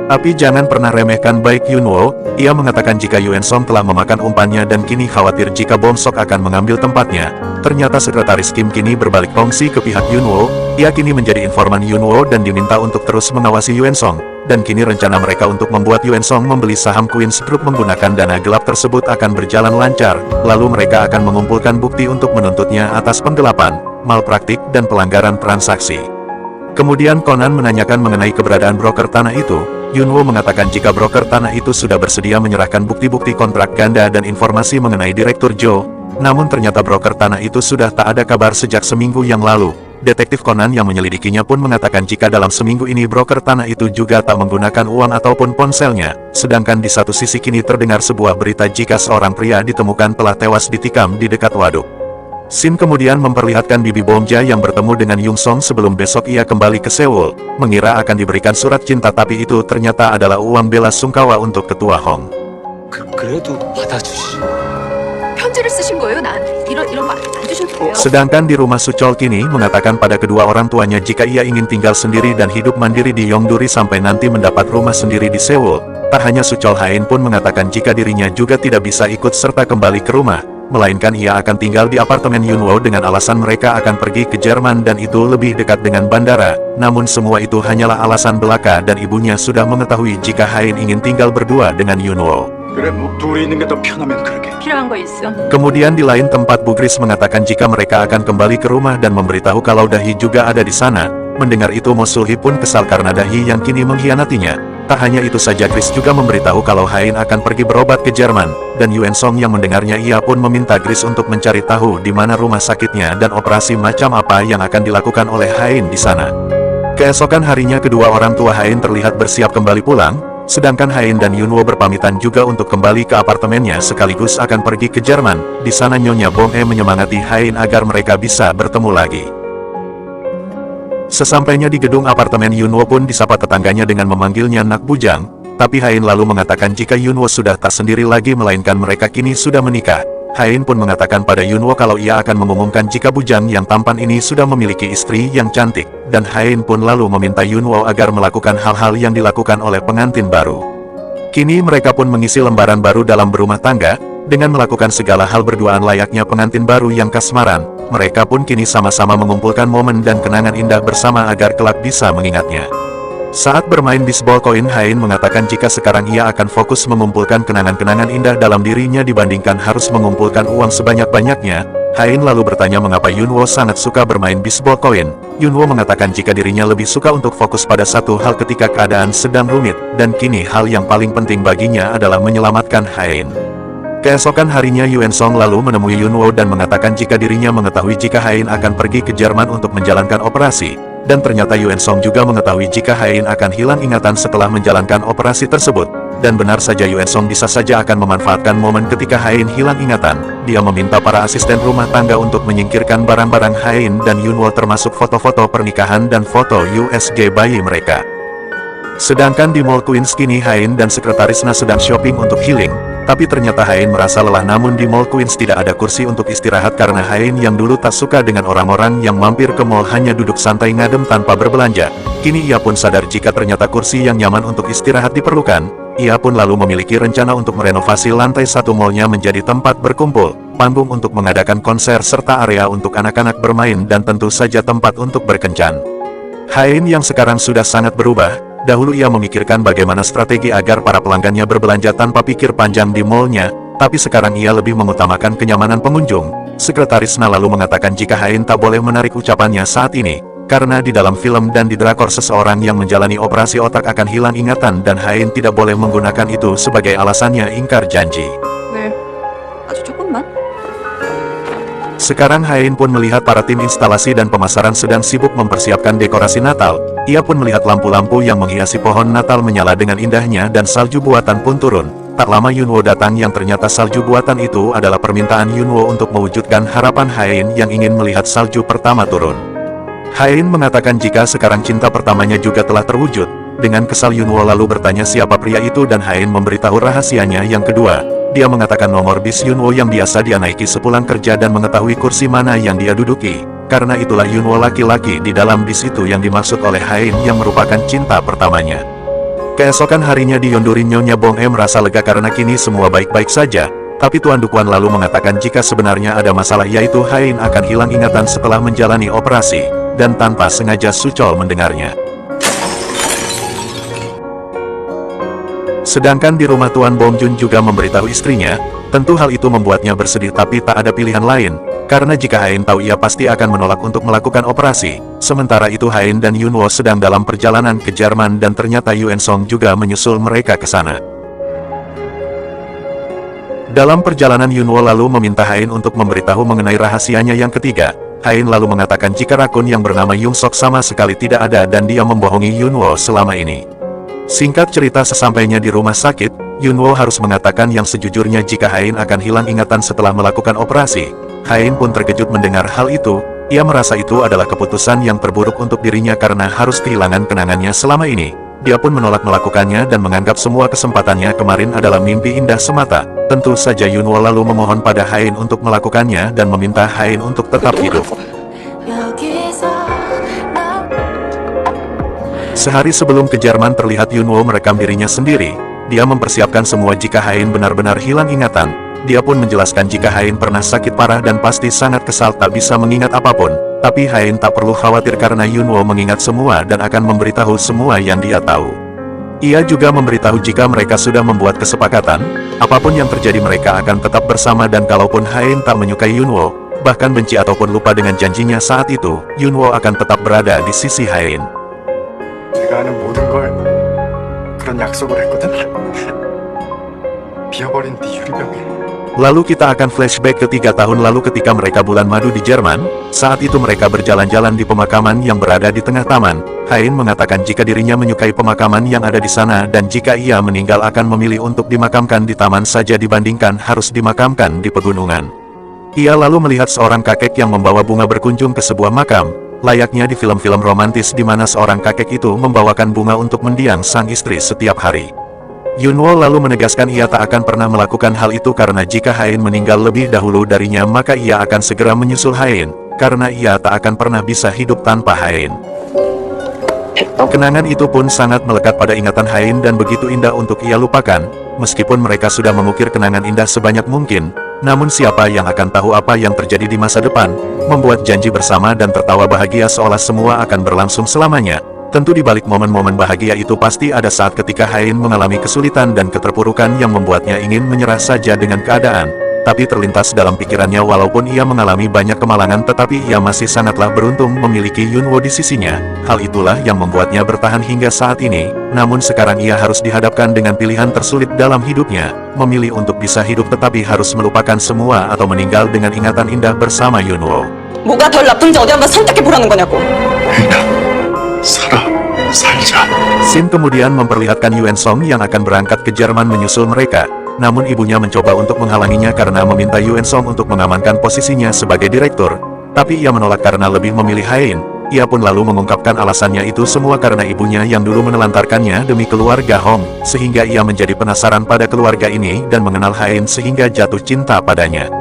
Tapi jangan pernah remehkan baik Yunwo. Ia mengatakan jika Yuen Song telah memakan umpannya dan kini khawatir jika Bong Sok akan mengambil tempatnya. Ternyata sekretaris Kim kini berbalik kongsi ke pihak Yunwo. Ia kini menjadi informan Yunwo dan diminta untuk terus mengawasi Yuen Song. Dan kini rencana mereka untuk membuat Yuen Song membeli saham Queen's Group menggunakan dana gelap tersebut akan berjalan lancar. Lalu mereka akan mengumpulkan bukti untuk menuntutnya atas penggelapan, malpraktik dan pelanggaran transaksi. Kemudian Conan menanyakan mengenai keberadaan broker tanah itu. Yunwo mengatakan jika broker tanah itu sudah bersedia menyerahkan bukti-bukti kontrak ganda dan informasi mengenai Direktur Joe. Namun ternyata broker tanah itu sudah tak ada kabar sejak seminggu yang lalu. Detektif Conan yang menyelidikinya pun mengatakan jika dalam seminggu ini broker tanah itu juga tak menggunakan uang ataupun ponselnya. Sedangkan di satu sisi kini terdengar sebuah berita jika seorang pria ditemukan telah tewas ditikam di dekat waduk. Shin kemudian memperlihatkan Bibi Bomja yang bertemu dengan Yung Song sebelum besok ia kembali ke Seoul. Mengira akan diberikan surat cinta tapi itu ternyata adalah uang bela sungkawa untuk ketua Hong. 그래도 받아주시. 편지를 쓰신 거예요, 나한테? 이런 말 안 주셔도 돼요. Sedangkan di rumah Suchol kini mengatakan pada kedua orang tuanya jika ia ingin tinggal sendiri dan hidup mandiri di Yongduri sampai nanti mendapat rumah sendiri di Seoul. Tak hanya Suchol, Hain pun mengatakan jika dirinya juga tidak bisa ikut serta kembali ke rumah. melainkan ia akan tinggal di apartemen Yunwo dengan alasan mereka akan pergi ke Jerman dan itu lebih dekat dengan bandara. Namun semua itu hanyalah alasan belaka dan ibunya sudah mengetahui jika Hain ingin tinggal berdua dengan Yunwo. 그래 뭐 둘이 있는 게 더 편하면 그러게. 필요한 거 있어? Kemudian di lain tempat Bu Gris mengatakan jika mereka akan kembali ke rumah dan memberitahu kalau Dahi juga ada di sana. Mendengar itu Mo Sulhi pun kesal karena Dahi yang kini mengkhianatinya. Tak hanya itu saja, Gris juga memberitahu kalau Hain akan pergi berobat ke Jerman, dan Yuen Song yang mendengarnya ia pun meminta Gris untuk mencari tahu di mana rumah sakitnya dan operasi macam apa yang akan dilakukan oleh Hain di sana. Keesokan harinya kedua orang tua Hain terlihat bersiap kembali pulang, sedangkan Hain dan Yunwo berpamitan juga untuk kembali ke apartemennya sekaligus akan pergi ke Jerman. Di sana Nyonya Bong E menyemangati Hain agar mereka bisa bertemu lagi. Sesampainya di gedung apartemen, Yunwo pun disapa tetangganya dengan memanggilnya Nak Bujang, tapi Hain lalu mengatakan jika Yunwo sudah tak sendiri lagi melainkan mereka kini sudah menikah. Hain pun mengatakan pada Yunwo kalau ia akan mengumumkan jika Bujang yang tampan ini sudah memiliki istri yang cantik, dan Hain pun lalu meminta Yunwo agar melakukan hal-hal yang dilakukan oleh pengantin baru. Kini mereka pun mengisi lembaran baru dalam berumah tangga, dengan melakukan segala hal berduaan layaknya pengantin baru yang kasmaran. Mereka pun kini sama-sama mengumpulkan momen dan kenangan indah bersama agar kelak bisa mengingatnya. Saat bermain bisbol koin, Hain mengatakan jika sekarang ia akan fokus mengumpulkan kenangan-kenangan indah dalam dirinya dibandingkan harus mengumpulkan uang sebanyak-banyaknya. Hain lalu bertanya mengapa Yunwo sangat suka bermain bisbol koin. Yunwo mengatakan jika dirinya lebih suka untuk fokus pada satu hal ketika keadaan sedang rumit, dan kini hal yang paling penting baginya adalah menyelamatkan Hain. Keesokan harinya Yuen Song lalu menemui Yunwo dan mengatakan jika dirinya mengetahui jika Hain akan pergi ke Jerman untuk menjalankan operasi, dan ternyata Yuen Song juga mengetahui jika Hain akan hilang ingatan setelah menjalankan operasi tersebut. Dan benar saja, Yuen Song bisa saja akan memanfaatkan momen ketika Hain hilang ingatan. Dia meminta para asisten rumah tangga untuk menyingkirkan barang-barang Hain dan Yunwo termasuk foto-foto pernikahan dan foto USG bayi mereka. Sedangkan di Mall Queens kini Hain dan sekretaris Na sedang shopping untuk healing. Tapi ternyata Hain merasa lelah, namun di Mall Queens tidak ada kursi untuk istirahat karena Hain yang dulu tak suka dengan orang-orang yang mampir ke mall hanya duduk santai ngadem tanpa berbelanja. Kini ia pun sadar jika ternyata kursi yang nyaman untuk istirahat diperlukan. Ia pun lalu memiliki rencana untuk merenovasi lantai satu mallnya menjadi tempat berkumpul, panggung untuk mengadakan konser serta area untuk anak-anak bermain dan tentu saja tempat untuk berkencan. Hain yang sekarang sudah sangat berubah. Dahulu ia memikirkan bagaimana strategi agar para pelanggannya berbelanja tanpa pikir panjang di mallnya, tapi sekarang ia lebih mengutamakan kenyamanan pengunjung. Sekretaris Na lalu mengatakan jika Hain tak boleh menarik ucapannya saat ini, karena di dalam film dan di drakor seseorang yang menjalani operasi otak akan hilang ingatan dan Hain tidak boleh menggunakan itu sebagai alasannya ingkar janji. 왜? 아주 조금만? Sekarang Hain pun melihat para tim instalasi dan pemasaran sedang sibuk mempersiapkan dekorasi Natal. Ia pun melihat lampu-lampu yang menghiasi pohon Natal menyala dengan indahnya dan salju buatan pun turun. Tak lama Yunwo datang yang ternyata salju buatan itu adalah permintaan Yunwo untuk mewujudkan harapan Hain yang ingin melihat salju pertama turun. Hain mengatakan jika sekarang cinta pertamanya juga telah terwujud. Dengan kesal Yunwo lalu bertanya siapa pria itu dan Hain memberitahu rahasianya yang kedua. Dia mengatakan nomor bis Yunwo yang biasa dia naiki sepulang kerja dan mengetahui kursi mana yang dia duduki. Karena itulah Yunwo laki-laki di dalam bis itu yang dimaksud oleh Hain yang merupakan cinta pertamanya. Keesokan harinya di Yondurin, Nyonya Bong E merasa lega karena kini semua baik-baik saja. Tapi Tuan Dukuan lalu mengatakan jika sebenarnya ada masalah, yaitu Hain akan hilang ingatan setelah menjalani operasi. Dan tanpa sengaja Sucol mendengarnya. Sedangkan di rumah Tuan Bong Jun juga memberitahu istrinya, tentu hal itu membuatnya bersedih tapi tak ada pilihan lain, karena jika Hain tahu ia pasti akan menolak untuk melakukan operasi. Sementara itu Hain dan Yunwo sedang dalam perjalanan ke Jerman dan ternyata Yuen Song juga menyusul mereka ke sana. Dalam perjalanan Yunwo lalu meminta Hain untuk memberitahu mengenai rahasianya yang ketiga. Hain lalu mengatakan jika rakun yang bernama Yung Sok sama sekali tidak ada dan dia membohongi Yunwo selama ini. Singkat cerita, sesampainya di rumah sakit, Yunwo harus mengatakan yang sejujurnya jika Hain akan hilang ingatan setelah melakukan operasi. Hain pun terkejut mendengar hal itu. Ia merasa itu adalah keputusan yang terburuk untuk dirinya karena harus kehilangan kenangannya selama ini. Dia pun menolak melakukannya dan menganggap semua kesempatannya kemarin adalah mimpi indah semata. Tentu saja Yunwo lalu memohon pada Hain untuk melakukannya dan meminta Hain untuk tetap hidup. Sehari sebelum ke Jerman terlihat Yunwo merekam dirinya sendiri. Dia mempersiapkan semua jika Hain benar-benar hilang ingatan. Dia pun menjelaskan jika Hain pernah sakit parah dan pasti sangat kesal tak bisa mengingat apapun. Tapi Hain tak perlu khawatir karena Yunwo mengingat semua dan akan memberitahu semua yang dia tahu. Ia juga memberitahu jika mereka sudah membuat kesepakatan, apapun yang terjadi mereka akan tetap bersama dan kalaupun Hain tak menyukai Yunwo, bahkan benci ataupun lupa dengan janjinya saat itu, Yunwo akan tetap berada di sisi Hain. 내가 하는 모든 걸 그런 약속을 했거든. 비어버린 네 유리병에. Lalu kita akan flashback ke 3 tahun lalu ketika mereka bulan madu di Jerman. Saat itu mereka berjalan-jalan di pemakaman yang berada di tengah taman. Hain mengatakan jika dirinya menyukai pemakaman yang ada di sana dan jika ia meninggal akan memilih untuk dimakamkan di taman saja dibandingkan harus dimakamkan di pegunungan. Ia lalu melihat seorang kakek yang membawa bunga berkunjung ke sebuah makam, layaknya di film-film romantis di mana seorang kakek itu membawakan bunga untuk mendiang sang istri setiap hari. Yunwo lalu menegaskan ia tak akan pernah melakukan hal itu karena jika Hain meninggal lebih dahulu darinya maka ia akan segera menyusul Hain, karena ia tak akan pernah bisa hidup tanpa Hain. Kenangan itu pun sangat melekat pada ingatan Hain dan begitu indah untuk ia lupakan, meskipun mereka sudah mengukir kenangan indah sebanyak mungkin, namun siapa yang akan tahu apa yang terjadi di masa depan, membuat janji bersama dan tertawa bahagia seolah semua akan berlangsung selamanya. Tentu di balik momen-momen bahagia itu pasti ada saat ketika Hain mengalami kesulitan dan keterpurukan yang membuatnya ingin menyerah saja dengan keadaan. Tapi terlintas dalam pikirannya walaupun ia mengalami banyak kemalangan tetapi ia masih sangatlah beruntung memiliki Yunwo di sisinya. Hal itulah yang membuatnya bertahan hingga saat ini. Namun sekarang ia harus dihadapkan dengan pilihan tersulit dalam hidupnya. Memilih untuk bisa hidup tetapi harus melupakan semua atau meninggal dengan ingatan indah bersama Yunwo. 뭐가 덜 나쁜지 어디 한번 선택해보라는 거냐고. 살아, 살자. Shin kemudian memperlihatkan Yuen Song yang akan berangkat ke Jerman menyusul mereka. Namun ibunya mencoba untuk menghalanginya karena meminta Yuen Song untuk mengamankan posisinya sebagai direktur. Tapi ia menolak karena lebih memilih Hain. Ia pun lalu mengungkapkan alasannya itu semua karena ibunya yang dulu menelantarkannya demi keluarga Hong. Sehingga ia menjadi penasaran pada keluarga ini dan mengenal Hain sehingga jatuh cinta padanya.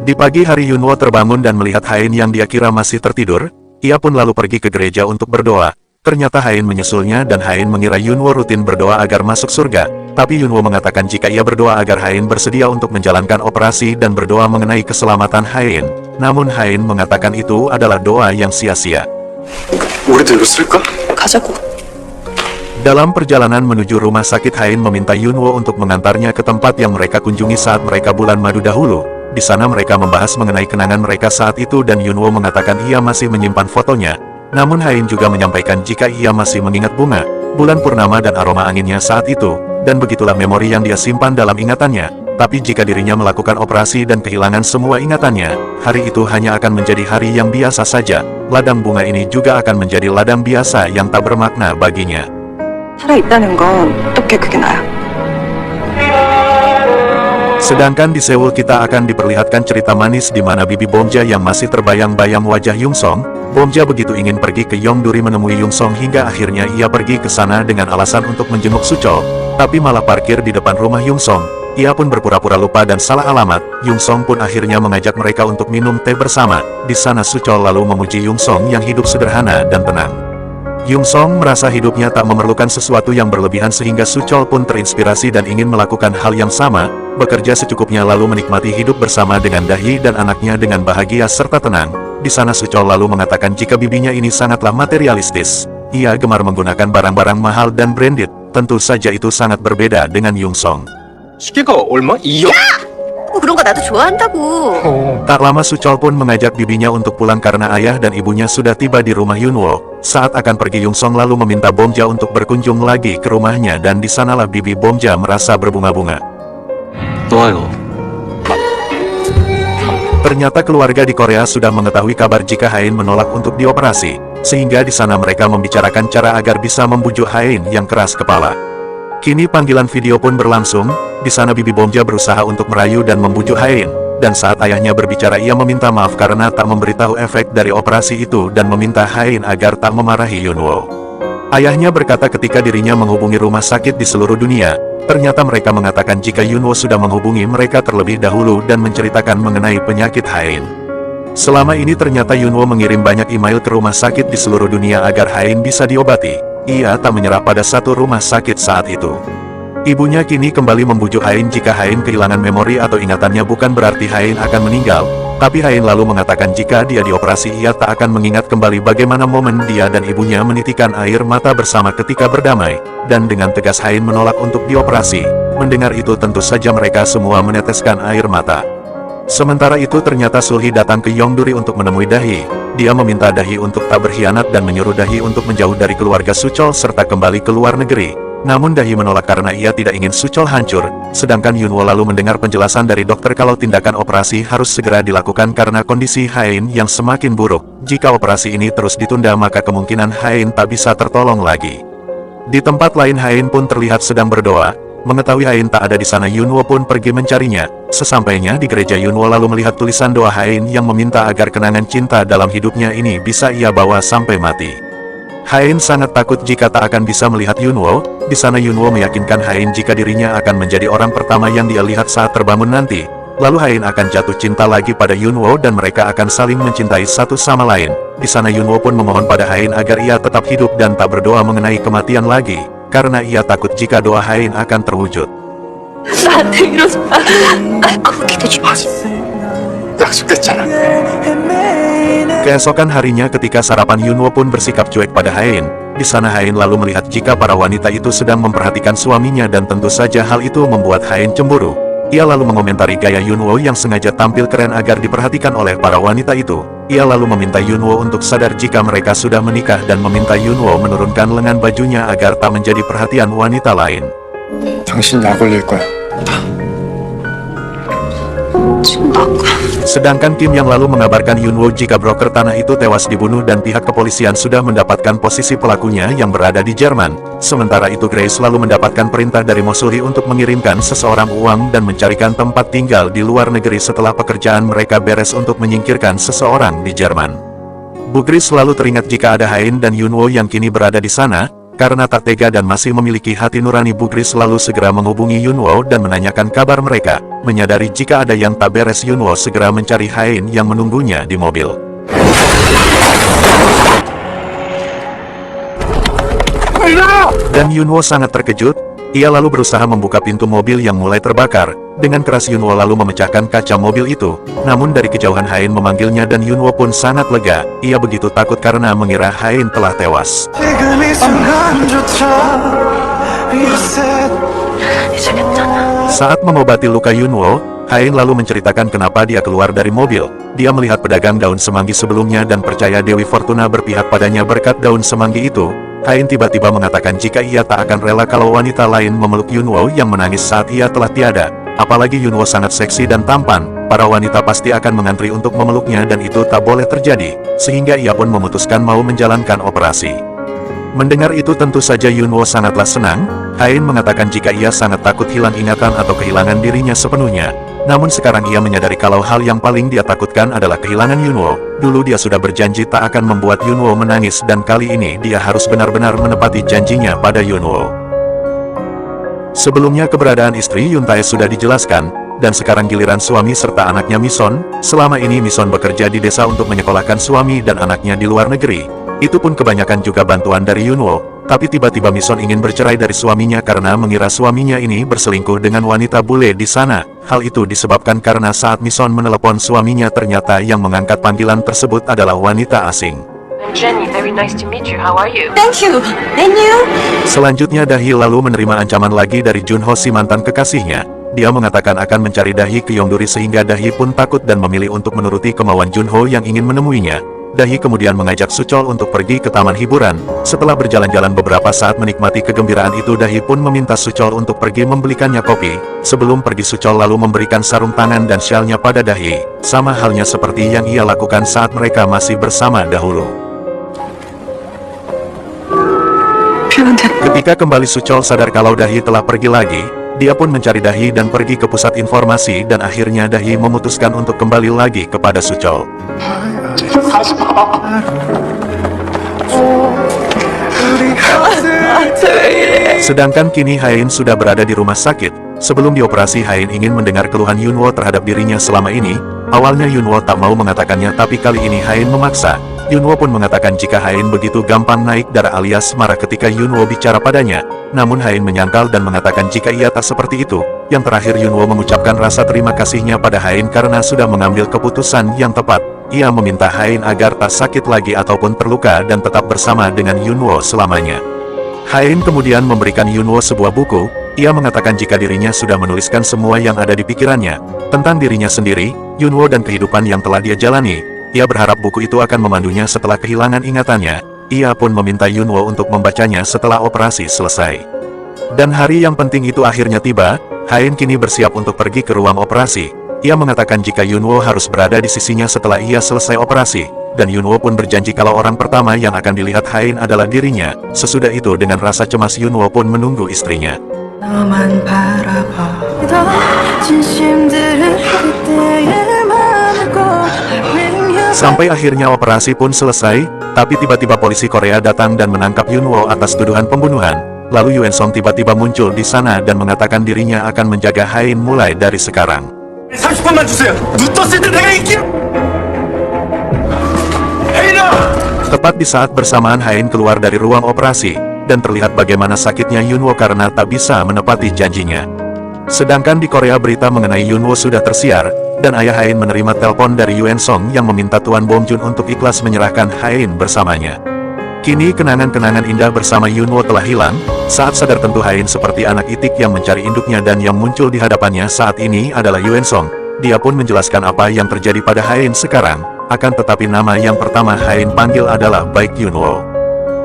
Di pagi hari Yunwo terbangun dan melihat Hain yang dia kira masih tertidur. Ia pun lalu pergi ke gereja untuk berdoa. Ternyata Hain menyusulnya dan Hain mengira Yunwo rutin berdoa agar masuk surga. Tapi Yunwo mengatakan jika ia berdoa agar Hain bersedia untuk menjalankan operasi dan berdoa mengenai keselamatan Hain. Namun Hain mengatakan itu adalah doa yang sia-sia. 우리도 이거 쓸까? 가자고. Dalam perjalanan menuju rumah sakit Hain meminta Yunwo untuk mengantarnya ke tempat yang mereka kunjungi saat mereka bulan madu dahulu. Di sana mereka membahas mengenai kenangan mereka saat itu dan Yunwo mengatakan ia masih menyimpan fotonya. Namun Hain juga menyampaikan jika ia masih mengingat bunga, bulan purnama dan aroma anginnya saat itu, dan begitulah memori yang dia simpan dalam ingatannya. Tapi jika dirinya melakukan operasi dan kehilangan semua ingatannya, hari itu hanya akan menjadi hari yang biasa saja. Ladang bunga ini juga akan menjadi ladang biasa yang tak bermakna baginya. 살아있다는 건 어떻게 그게 나야? Sedangkan di Seoul kita akan diperlihatkan cerita manis di mana Bibi Bomja yang masih terbayang-bayang wajah Yung Song. Bomja begitu ingin pergi ke Yongduri menemui Yung Song hingga akhirnya ia pergi ke sana dengan alasan untuk menjenguk Suchol, tapi malah parkir di depan rumah Yung Song. Ia pun berpura-pura lupa dan salah alamat. Yung Song pun akhirnya mengajak mereka untuk minum teh bersama. Di sana Suchol lalu memuji Yung Song yang hidup sederhana dan tenang. Yung Song merasa hidupnya tak memerlukan sesuatu yang berlebihan sehingga Suchol pun terinspirasi dan ingin melakukan hal yang sama, bekerja secukupnya lalu menikmati hidup bersama dengan Dahi dan anaknya dengan bahagia serta tenang. Di sana Suchol lalu mengatakan jika bibinya ini sangatlah materialistis. Ia gemar menggunakan barang-barang mahal dan branded, tentu saja itu sangat berbeda dengan Yung Song. 시계가 얼마? 2억? 그런 거 나도 좋아한다고. Tak lama Suchol pun mengajak bibinya untuk pulang karena ayah dan ibunya sudah tiba di rumah Yunwo. Saat akan pergi Yung Song lalu meminta Bomja untuk berkunjung lagi ke rumahnya dan di sanalah bibi Bomja merasa berbunga-bunga. 좋아요. Ternyata keluarga di Korea sudah mengetahui kabar jika Hain menolak untuk dioperasi, sehingga di sana mereka membicarakan cara agar bisa membujuk Hain yang keras kepala. Kini panggilan video pun berlangsung, di sana bibi Bomja berusaha untuk merayu dan membujuk Hain, dan saat ayahnya berbicara ia meminta maaf karena tak memberitahu efek dari operasi itu dan meminta Hain agar tak memarahi Yunwo. Ayahnya berkata ketika dirinya menghubungi rumah sakit di seluruh dunia, ternyata mereka mengatakan jika Yunwo sudah menghubungi mereka terlebih dahulu dan menceritakan mengenai penyakit Hain. Selama ini ternyata Yunwo mengirim banyak email ke rumah sakit di seluruh dunia agar Hain bisa diobati. Ia tak menyerah pada satu rumah sakit saat itu. Ibunya kini kembali membujuk Hain jika Hain kehilangan memori atau ingatannya bukan berarti Hain akan meninggal, tapi Hain lalu mengatakan jika dia dioperasi ia tak akan mengingat kembali bagaimana momen dia dan ibunya menitikan air mata bersama ketika berdamai, dan dengan tegas Hain menolak untuk dioperasi. Mendengar itu tentu saja mereka semua meneteskan air mata. Sementara itu ternyata Sulhi datang ke Yongduri untuk menemui Dahi. Dia meminta Dahi untuk tak berkhianat dan menyuruh Dahi untuk menjauh dari keluarga Suchol serta kembali ke luar negeri. Namun Dahi menolak karena ia tidak ingin Suchol hancur, sedangkan Yunwo lalu mendengar penjelasan dari dokter kalau tindakan operasi harus segera dilakukan karena kondisi Hain yang semakin buruk. Jika operasi ini terus ditunda maka kemungkinan Hain tak bisa tertolong lagi. Di tempat lain Hain pun terlihat sedang berdoa. Mengetahui Hain tak ada di sana Yunwo pun pergi mencarinya. Sesampainya di gereja Yunwo lalu melihat tulisan doa Hain yang meminta agar kenangan cinta dalam hidupnya ini bisa ia bawa sampai mati. Hain sangat takut jika tak akan bisa melihat Yunwo. Di sana Yunwo meyakinkan Hain jika dirinya akan menjadi orang pertama yang dia lihat saat terbangun nanti. Lalu Hain akan jatuh cinta lagi pada Yunwo dan mereka akan saling mencintai satu sama lain. Di sana Yunwo pun memohon pada Hain agar ia tetap hidup dan tak berdoa mengenai kematian lagi, karena ia takut jika doa Hain akan terwujud. 나한테 이러지 마. 아무 기대지 마. 약속했잖아. Keesokan harinya ketika sarapan Yunwo pun bersikap cuek pada Hain. Di sana Hain lalu melihat jika para wanita itu sedang memperhatikan suaminya dan tentu saja hal itu membuat Hain cemburu. Ia lalu mengomentari gaya Yunwo yang sengaja tampil keren agar diperhatikan oleh para wanita itu. Ia lalu meminta Yunwo untuk sadar jika mereka sudah menikah dan meminta Yunwo menurunkan lengan bajunya agar tak menjadi perhatian wanita lain. 당신 약 올릴 거야. Sedangkan Kim yang lalu mengabarkan Yunwo jika broker tanah itu tewas dibunuh dan pihak kepolisian sudah mendapatkan posisi pelakunya yang berada di Jerman. Sementara itu Grace lalu mendapatkan perintah dari Mosulhi untuk mengirimkan seseorang uang dan mencarikan tempat tinggal di luar negeri setelah pekerjaan mereka beres untuk menyingkirkan seseorang di Jerman. Bu Grace selalu teringat jika ada Hain dan Yunwo yang kini berada di sana. Karena tak tega dan masih memiliki hati nurani, Bu Grace selalu segera menghubungi Yunwo dan menanyakan kabar mereka. Menyadari jika ada yang tak beres, Yunwo segera mencari Hain yang menunggunya di mobil. Dan Yunwo sangat terkejut. Ia lalu berusaha membuka pintu mobil yang mulai terbakar. Dengan keras Yunwo lalu memecahkan kaca mobil itu. Namun dari kejauhan Hain memanggilnya dan Yunwo pun sangat lega. Ia begitu takut karena mengira Hain telah tewas. Saat mengobati luka Yunwo, Hain lalu menceritakan kenapa dia keluar dari mobil. Dia melihat pedagang daun semanggi sebelumnya dan percaya Dewi Fortuna berpihak padanya berkat daun semanggi itu. Hain tiba-tiba mengatakan jika ia tak akan rela kalau wanita lain memeluk Yunwo yang menangis saat ia telah tiada. Apalagi Yunwo sangat seksi dan tampan, para wanita pasti akan mengantri untuk memeluknya dan itu tak boleh terjadi, sehingga ia pun memutuskan mau menjalankan operasi. Mendengar itu tentu saja Yunwo sangatlah senang. Hain mengatakan jika ia sangat takut hilang ingatan atau kehilangan dirinya sepenuhnya. Namun sekarang ia menyadari kalau hal yang paling dia takutkan adalah kehilangan Yunwo. Dulu dia sudah berjanji tak akan membuat Yunwo menangis dan kali ini dia harus benar-benar menepati janjinya pada Yunwo. Sebelumnya keberadaan istri Yuntae sudah dijelaskan, dan sekarang giliran suami serta anaknya Mison. Selama ini Mison bekerja di desa untuk menyekolahkan suami dan anaknya di luar negeri. Itu pun kebanyakan juga bantuan dari Yunwo. Tapi tiba-tiba Mison ingin bercerai dari suaminya karena mengira suaminya ini berselingkuh dengan wanita bule di sana. Hal itu disebabkan karena saat Mison menelepon suaminya ternyata yang mengangkat panggilan tersebut adalah wanita asing. I'm Jenny, very nice to meet you. How are you? Thank you. And you? Selanjutnya Dahi lalu menerima ancaman lagi dari Junho si mantan kekasihnya. Dia mengatakan akan mencari Dahi ke Yongduri sehingga Dahi pun takut dan memilih untuk menuruti kemauan Junho yang ingin menemuinya. Dahi kemudian mengajak Suchol untuk pergi ke taman hiburan. Setelah berjalan-jalan beberapa saat menikmati kegembiraan itu, Dahi pun meminta Suchol untuk pergi membelikannya kopi. Sebelum pergi Suchol lalu memberikan sarung tangan dan syalnya pada Dahi. Sama halnya seperti yang ia lakukan saat mereka masih bersama dahulu. Ketika kembali Suchol sadar kalau Dahi telah pergi lagi. Dia pun mencari Dahi dan pergi ke pusat informasi dan akhirnya Dahi memutuskan untuk kembali lagi kepada Suchol. Sedangkan kini Hain sudah berada di rumah sakit. Sebelum dioperasi, Hain ingin mendengar keluhan Yunwo terhadap dirinya selama ini. Awalnya Yunwo tak mau mengatakannya, tapi kali ini Hain memaksa. Yunwo pun mengatakan jika Hain begitu gampang naik darah alias marah ketika Yunwo bicara padanya. Namun Hain menyangkal dan mengatakan jika ia tak seperti itu. Yang terakhir Yunwo mengucapkan rasa terima kasihnya pada Hain karena sudah mengambil keputusan yang tepat. Ia meminta Hain agar tak sakit lagi ataupun terluka dan tetap bersama dengan Yunwo selamanya. Hain kemudian memberikan Yunwo sebuah buku. Ia mengatakan jika dirinya sudah menuliskan semua yang ada di pikirannya tentang dirinya sendiri, Yunwo dan kehidupan yang telah dia jalani. Ia berharap buku itu akan memandunya setelah kehilangan ingatannya. Ia pun meminta Yunwo untuk membacanya setelah operasi selesai. Dan hari yang penting itu akhirnya tiba. Hain kini bersiap untuk pergi ke ruang operasi. Ia mengatakan jika Yunwo harus berada di sisinya setelah ia selesai operasi. Dan Yunwo pun berjanji kalau orang pertama yang akan dilihat Hain adalah dirinya. Sesudah itu dengan rasa cemas Yunwo pun menunggu istrinya. Sampai akhirnya operasi pun selesai, tapi tiba-tiba polisi Korea datang dan menangkap Yunwo atas tuduhan pembunuhan. Lalu Yuen Song tiba-tiba muncul di sana dan mengatakan dirinya akan menjaga Hain mulai dari sekarang. 30분만 주세요. 눈 떴을 때 내가 이겨. 혜인아! Tepat di saat bersamaan Hain keluar dari ruang operasi, dan terlihat bagaimana sakitnya Yunwo karena tak bisa menepati janjinya. Sedangkan di Korea berita mengenai Yunwo sudah tersiar, dan ayah Hain menerima telepon dari Yuen Song yang meminta Tuan Bom Jun untuk ikhlas menyerahkan Hain bersamanya. Kini kenangan-kenangan indah bersama Yunwo telah hilang. Saat sadar tentu Hain seperti anak itik yang mencari induknya dan yang muncul di hadapannya saat ini adalah Yuen Song. Dia pun menjelaskan apa yang terjadi pada Hain sekarang, akan tetapi nama yang pertama Hain panggil adalah Baik Yunwo.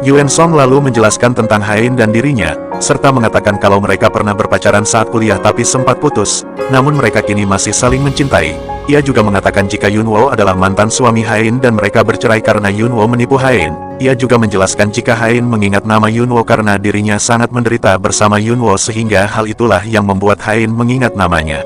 Yuen Song lalu menjelaskan tentang Hain dan dirinya, serta mengatakan kalau mereka pernah berpacaran saat kuliah tapi sempat putus, namun mereka kini masih saling mencintai. Ia juga mengatakan jika Yunwo adalah mantan suami Hain dan mereka bercerai karena Yunwo menipu Hain. Ia juga menjelaskan jika Hain mengingat nama Yunwo karena dirinya sangat menderita bersama Yunwo sehingga hal itulah yang membuat Hain mengingat namanya.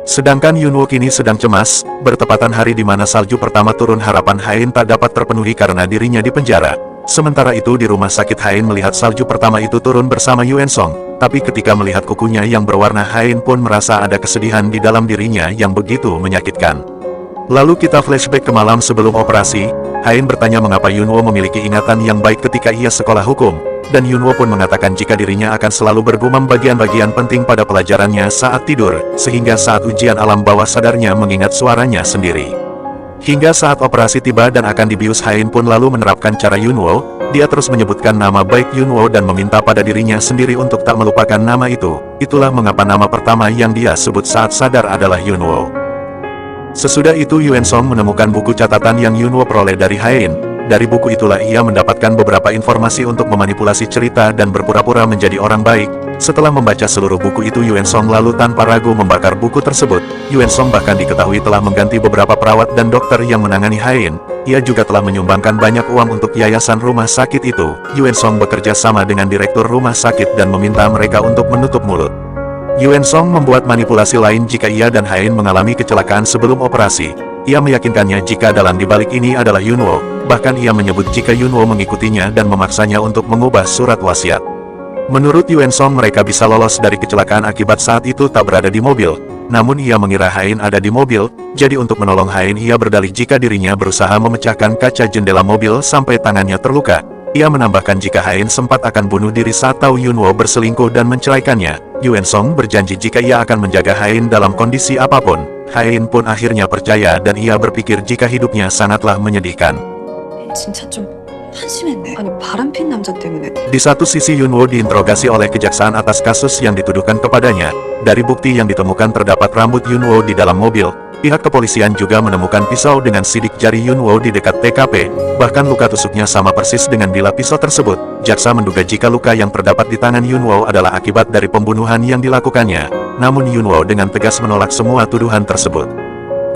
Sedangkan Yunwo kini sedang cemas, bertepatan hari di mana salju pertama turun harapan Hain tak dapat terpenuhi karena dirinya di penjara. Sementara itu di rumah sakit Hain melihat salju pertama itu turun bersama Yuen Song, tapi ketika melihat kukunya yang berwarna Hain pun merasa ada kesedihan di dalam dirinya yang begitu menyakitkan. Lalu kita flashback ke malam sebelum operasi. Hain bertanya mengapa Yunwo memiliki ingatan yang baik ketika ia sekolah hukum, dan Yunwo pun mengatakan jika dirinya akan selalu bergumam bagian-bagian penting pada pelajarannya saat tidur, sehingga saat ujian alam bawah sadarnya mengingat suaranya sendiri. Hingga saat operasi tiba dan akan dibius, Hain pun lalu menerapkan cara Yunwo. Dia terus menyebutkan nama Baik Yunwo dan meminta pada dirinya sendiri untuk tak melupakan nama itu. Itulah mengapa nama pertama yang dia sebut saat sadar adalah Yunwo. Sesudah itu Yuen Song menemukan buku catatan yang Yunwo peroleh dari Hain. Dari buku itulah ia mendapatkan beberapa informasi untuk memanipulasi cerita dan berpura-pura menjadi orang baik. Setelah membaca seluruh buku itu Yuen Song lalu tanpa ragu membakar buku tersebut. Yuen Song bahkan diketahui telah mengganti beberapa perawat dan dokter yang menangani Hain. Ia juga telah menyumbangkan banyak uang untuk yayasan rumah sakit itu. Yuen Song bekerja sama dengan direktur rumah sakit dan meminta mereka untuk menutup mulut. Yuen Song membuat manipulasi lain jika ia dan Hain mengalami kecelakaan sebelum operasi. Ia meyakinkannya jika dalang dibalik ini adalah Yunwo. Bahkan ia menyebut jika Yunwo mengikutinya dan memaksanya untuk mengubah surat wasiat. Menurut Yuen Song mereka bisa lolos dari kecelakaan akibat saat itu tak berada di mobil. Namun ia mengira Hain ada di mobil, jadi untuk menolong Hain ia berdalih jika dirinya berusaha memecahkan kaca jendela mobil sampai tangannya terluka. Ia menambahkan jika Hain sempat akan bunuh diri saat tahu Yunwo berselingkuh dan menceraikannya. Yuen Song berjanji jika ia akan menjaga Hain dalam kondisi apapun. Hain pun akhirnya percaya dan ia berpikir jika hidupnya sangatlah menyedihkan. 진짜 좀 한심했네. 아니 바람핀 남자 때문에. Di satu sisi Yunwo diinterogasi oleh kejaksaan atas kasus yang dituduhkan kepadanya. Dari bukti yang ditemukan terdapat rambut Yunwo di dalam mobil. Pihak kepolisian juga menemukan pisau dengan sidik jari Yunwo di dekat TKP. Bahkan luka tusuknya sama persis dengan bila pisau tersebut. Jaksa menduga jika luka yang terdapat di tangan Yunwo adalah akibat dari pembunuhan yang dilakukannya. Namun Yunwo dengan tegas menolak semua tuduhan tersebut.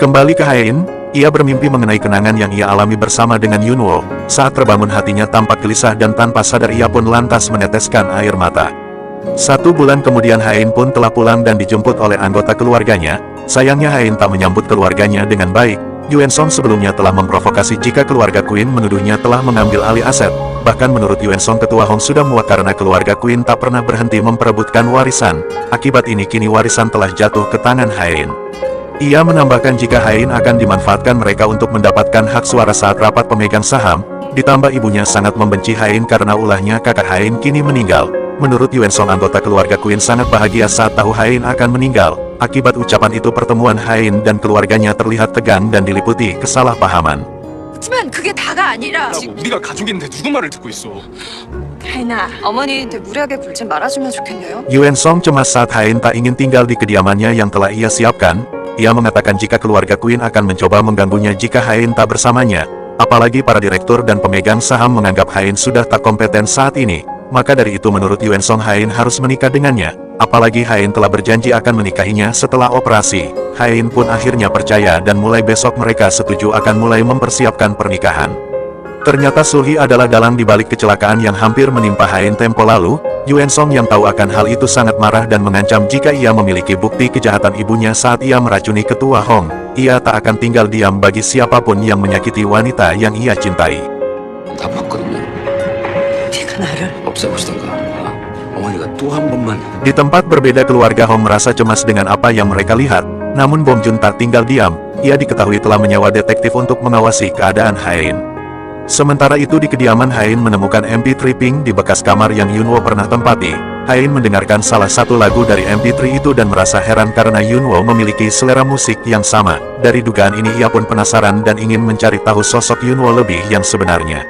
Kembali ke Hain, ia bermimpi mengenai kenangan yang ia alami bersama dengan Yunwo. Saat terbangun hatinya tampak gelisah dan tanpa sadar ia pun lantas meneteskan air mata. 1 bulan kemudian Hain pun telah pulang dan dijemput oleh anggota keluarganya. Sayangnya Hain tak menyambut keluarganya dengan baik. Yuen Song sebelumnya telah memprovokasi jika keluarga Queen menuduhnya telah mengambil alih aset. Bahkan menurut Yuen Song ketua Hong sudah muak karena keluarga Queen tak pernah berhenti memperebutkan warisan. Akibat ini kini warisan telah jatuh ke tangan Hain. Ia menambahkan jika Hain akan dimanfaatkan mereka untuk mendapatkan hak suara saat rapat pemegang saham, ditambah ibunya sangat membenci Hain karena ulahnya kakak Hain kini meninggal. Menurut Yuen Song, anggota keluarga Queen sangat bahagia saat tahu Hain akan meninggal. Akibat ucapan itu pertemuan Hain dan keluarganya terlihat tegang dan diliputi kesalahpahaman. 하지만 그게 다가 아니라 우리가 가족인데 누구 말을 듣고 있어? 하인아, 어머니한테 무리하게 굴지 말아주면 좋겠네요. Yuen Song cemas saat Hain tak ingin tinggal di kediamannya yang telah ia siapkan. Ia mengatakan jika keluarga Queen akan mencoba mengganggunya jika Hain tak bersamanya. Apalagi para direktur dan pemegang saham menganggap Hain sudah tak kompeten saat ini. Maka dari itu menurut Yuen Song Hain harus menikah dengannya. Apalagi Hain telah berjanji akan menikahinya setelah operasi. Hain pun akhirnya percaya dan mulai besok mereka setuju akan mulai mempersiapkan pernikahan. Ternyata Sulhi adalah dalang di balik kecelakaan yang hampir menimpa Hain tempo lalu. Yuen Song yang tahu akan hal itu sangat marah dan mengancam jika ia memiliki bukti kejahatan ibunya saat ia meracuni ketua Hong. Ia tak akan tinggal diam bagi siapapun yang menyakiti wanita yang ia cintai. 다 봤거든요. 네가 나를 없애보시던가. 어머니가 또 한 번만. Di tempat berbeda, keluarga Hong merasa cemas dengan apa yang mereka lihat. Namun Bong Joon tak tinggal diam. Ia diketahui telah menyewa detektif untuk mengawasi keadaan Hain. Sementara itu di kediaman Hain menemukan MP3 Pink di bekas kamar yang Yunwo pernah tempati. Hain mendengarkan salah satu lagu dari MP3 itu dan merasa heran karena Yunwo memiliki selera musik yang sama. Dari dugaan ini ia pun penasaran dan ingin mencari tahu sosok Yunwo lebih yang sebenarnya.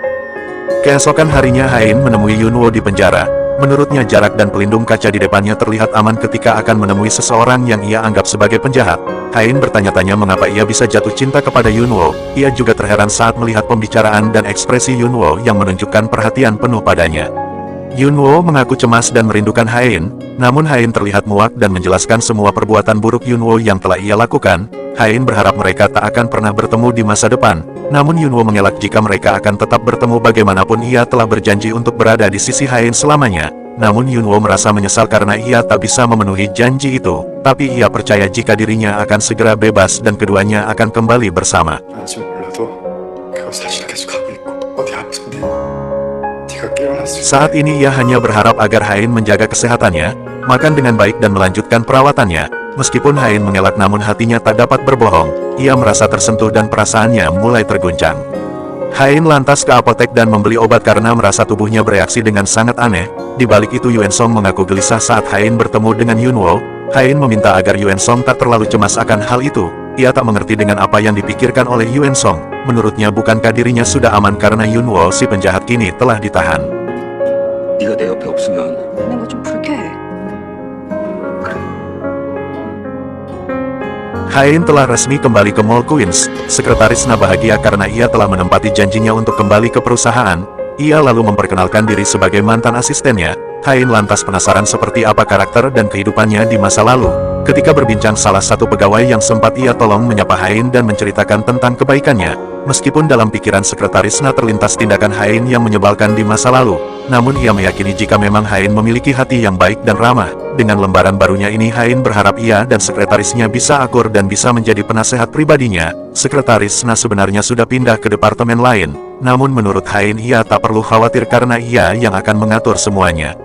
Keesokan harinya Hain menemui Yunwo di penjara. Menurutnya jarak dan pelindung kaca di depannya terlihat aman ketika akan menemui seseorang yang ia anggap sebagai penjahat. Hain bertanya-tanya mengapa ia bisa jatuh cinta kepada Yunwo. Ia juga terheran saat melihat pembicaraan dan ekspresi Yunwo yang menunjukkan perhatian penuh padanya. Yunwo mengaku cemas dan merindukan Hain, namun Hain terlihat muak dan menjelaskan semua perbuatan buruk Yunwo yang telah ia lakukan. Hain berharap mereka tak akan pernah bertemu di masa depan, namun Yunwo mengelak jika mereka akan tetap bertemu bagaimanapun ia telah berjanji untuk berada di sisi Hain selamanya. Namun Yunwo merasa menyesal karena ia tak bisa memenuhi janji itu, tapi ia percaya jika dirinya akan segera bebas dan keduanya akan kembali bersama. 아직 몰라도 그거 사실 계속 하고 있고 어디 아픈데 네가 깨어났을 때 Saat ini ia hanya berharap agar Hain menjaga kesehatannya, makan dengan baik dan melanjutkan perawatannya. Meskipun Hain mengelak namun hatinya tak dapat berbohong, ia merasa tersentuh dan perasaannya mulai terguncang. Hain lantas ke apotek dan membeli obat karena merasa tubuhnya bereaksi dengan sangat aneh. Di balik itu Yuen Song mengaku gelisah saat Hain bertemu dengan Yunwo. Hain meminta agar Yuen Song tak terlalu cemas akan hal itu. Ia tak mengerti dengan apa yang dipikirkan oleh Yuen Song. Menurutnya bukankah dirinya sudah aman karena Yunwo si penjahat kini telah ditahan. 네가 내 옆에 없으면 있는 거 좀 불쾌해. Hain telah resmi kembali ke Mall Queens. Sekretaris Na bahagia karena ia telah menempati janjinya untuk kembali ke perusahaan. Ia lalu memperkenalkan diri sebagai mantan asistennya. Hain lantas penasaran seperti apa karakter dan kehidupannya di masa lalu. Ketika berbincang, salah satu pegawai yang sempat ia tolong menyapa Hain dan menceritakan tentang kebaikannya. Meskipun dalam pikiran sekretaris Na terlintas tindakan Hain yang menyebalkan di masa lalu, namun ia meyakini jika memang Hain memiliki hati yang baik dan ramah. Dengan lembaran barunya ini Hain berharap ia dan sekretarisnya bisa akur dan bisa menjadi penasehat pribadinya. Sekretaris Na sebenarnya sudah pindah ke departemen lain, namun menurut Hain ia tak perlu khawatir karena ia yang akan mengatur semuanya.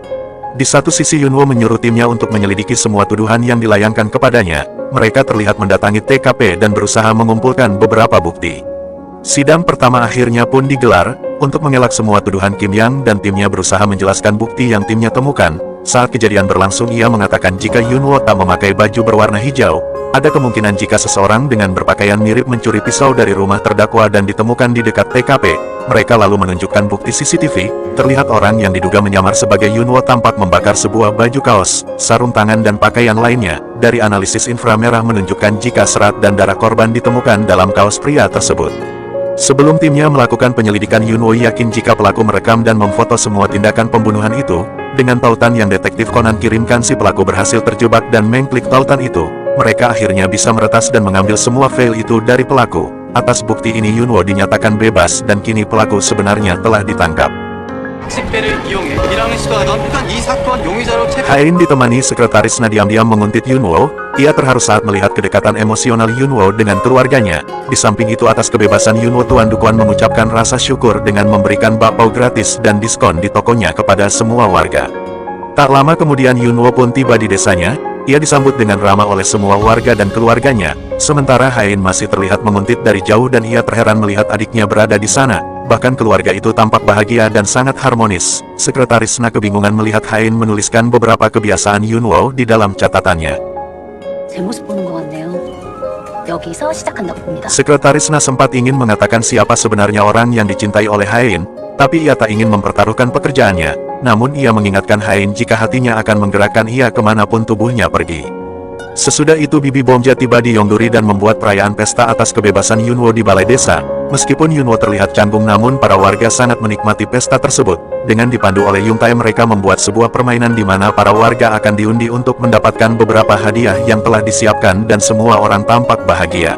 Di satu sisi Yunwo menyuruh timnya untuk menyelidiki semua tuduhan yang dilayangkan kepadanya. Mereka terlihat mendatangi TKP dan berusaha mengumpulkan beberapa bukti. Sidang pertama akhirnya pun digelar. Untuk mengelak semua tuduhan, Kim Yang dan timnya berusaha menjelaskan bukti yang timnya temukan. Saat kejadian berlangsung ia mengatakan jika Yunwo tak memakai baju berwarna hijau, ada kemungkinan jika seseorang dengan berpakaian mirip mencuri pisau dari rumah terdakwa dan ditemukan di dekat TKP. Mereka lalu menunjukkan bukti CCTV, terlihat orang yang diduga menyamar sebagai Yunwo tampak membakar sebuah baju kaos, sarung tangan dan pakaian lainnya. Dari analisis inframerah menunjukkan jika serat dan darah korban ditemukan dalam kaos pria tersebut. Sebelum timnya melakukan penyelidikan, Yunwo yakin jika pelaku merekam dan memfoto semua tindakan pembunuhan itu. Dengan tautan yang detektif Conan kirimkan, si pelaku berhasil terjebak dan mengklik tautan itu. Mereka akhirnya bisa meretas dan mengambil semua file itu dari pelaku. Atas bukti ini Yunwo dinyatakan bebas dan kini pelaku sebenarnya telah ditangkap. Hain ditemani sekretaris Na diam-diam menguntit Yunwo. Ia terharu saat melihat kedekatan emosional Yunwo dengan keluarganya. Di samping itu atas kebebasan Yunwo, Tuan Dukuan mengucapkan rasa syukur dengan memberikan bakpao gratis dan diskon di tokonya kepada semua warga. Tak lama kemudian Yunwo pun tiba di desanya. Ia disambut dengan ramah oleh semua warga dan keluarganya, sementara Hain masih terlihat menguntit dari jauh dan ia terheran melihat adiknya berada di sana. Bahkan keluarga itu tampak bahagia dan sangat harmonis. Sekretaris Na kebingungan melihat Hain menuliskan beberapa kebiasaan Yunwo di dalam catatannya. 제 모습 보는 것 같네요. 여기서 시작한다고 봅니다. Sekretaris Na sempat ingin mengatakan siapa sebenarnya orang yang dicintai oleh Hain, tapi ia tak ingin mempertaruhkan pekerjaannya. Namun ia mengingatkan Hain jika hatinya akan menggerakkan ia kemanapun tubuhnya pergi. Sesudah itu Bibi Bomja tiba di Yongduri dan membuat perayaan pesta atas kebebasan Yunwo di balai desa. Meskipun Yunwo terlihat canggung namun para warga sangat menikmati pesta tersebut. Dengan dipandu oleh Yungtae mereka membuat sebuah permainan di mana para warga akan diundi untuk mendapatkan beberapa hadiah yang telah disiapkan dan semua orang tampak bahagia.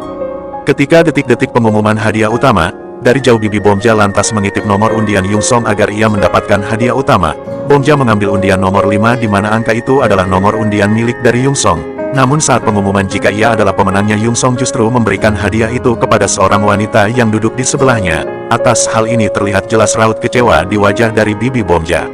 Ketika detik-detik pengumuman hadiah utama, dari jauh Bibi Bomja lantas mengintip nomor undian Yungsong agar ia mendapatkan hadiah utama. Bomja mengambil undian nomor 5 di mana angka itu adalah nomor undian milik dari Yungsong. Namun saat pengumuman jika ia adalah pemenangnya Yungsong justru memberikan hadiah itu kepada seorang wanita yang duduk di sebelahnya. Atas hal ini terlihat jelas raut kecewa di wajah dari Bibi Bomja.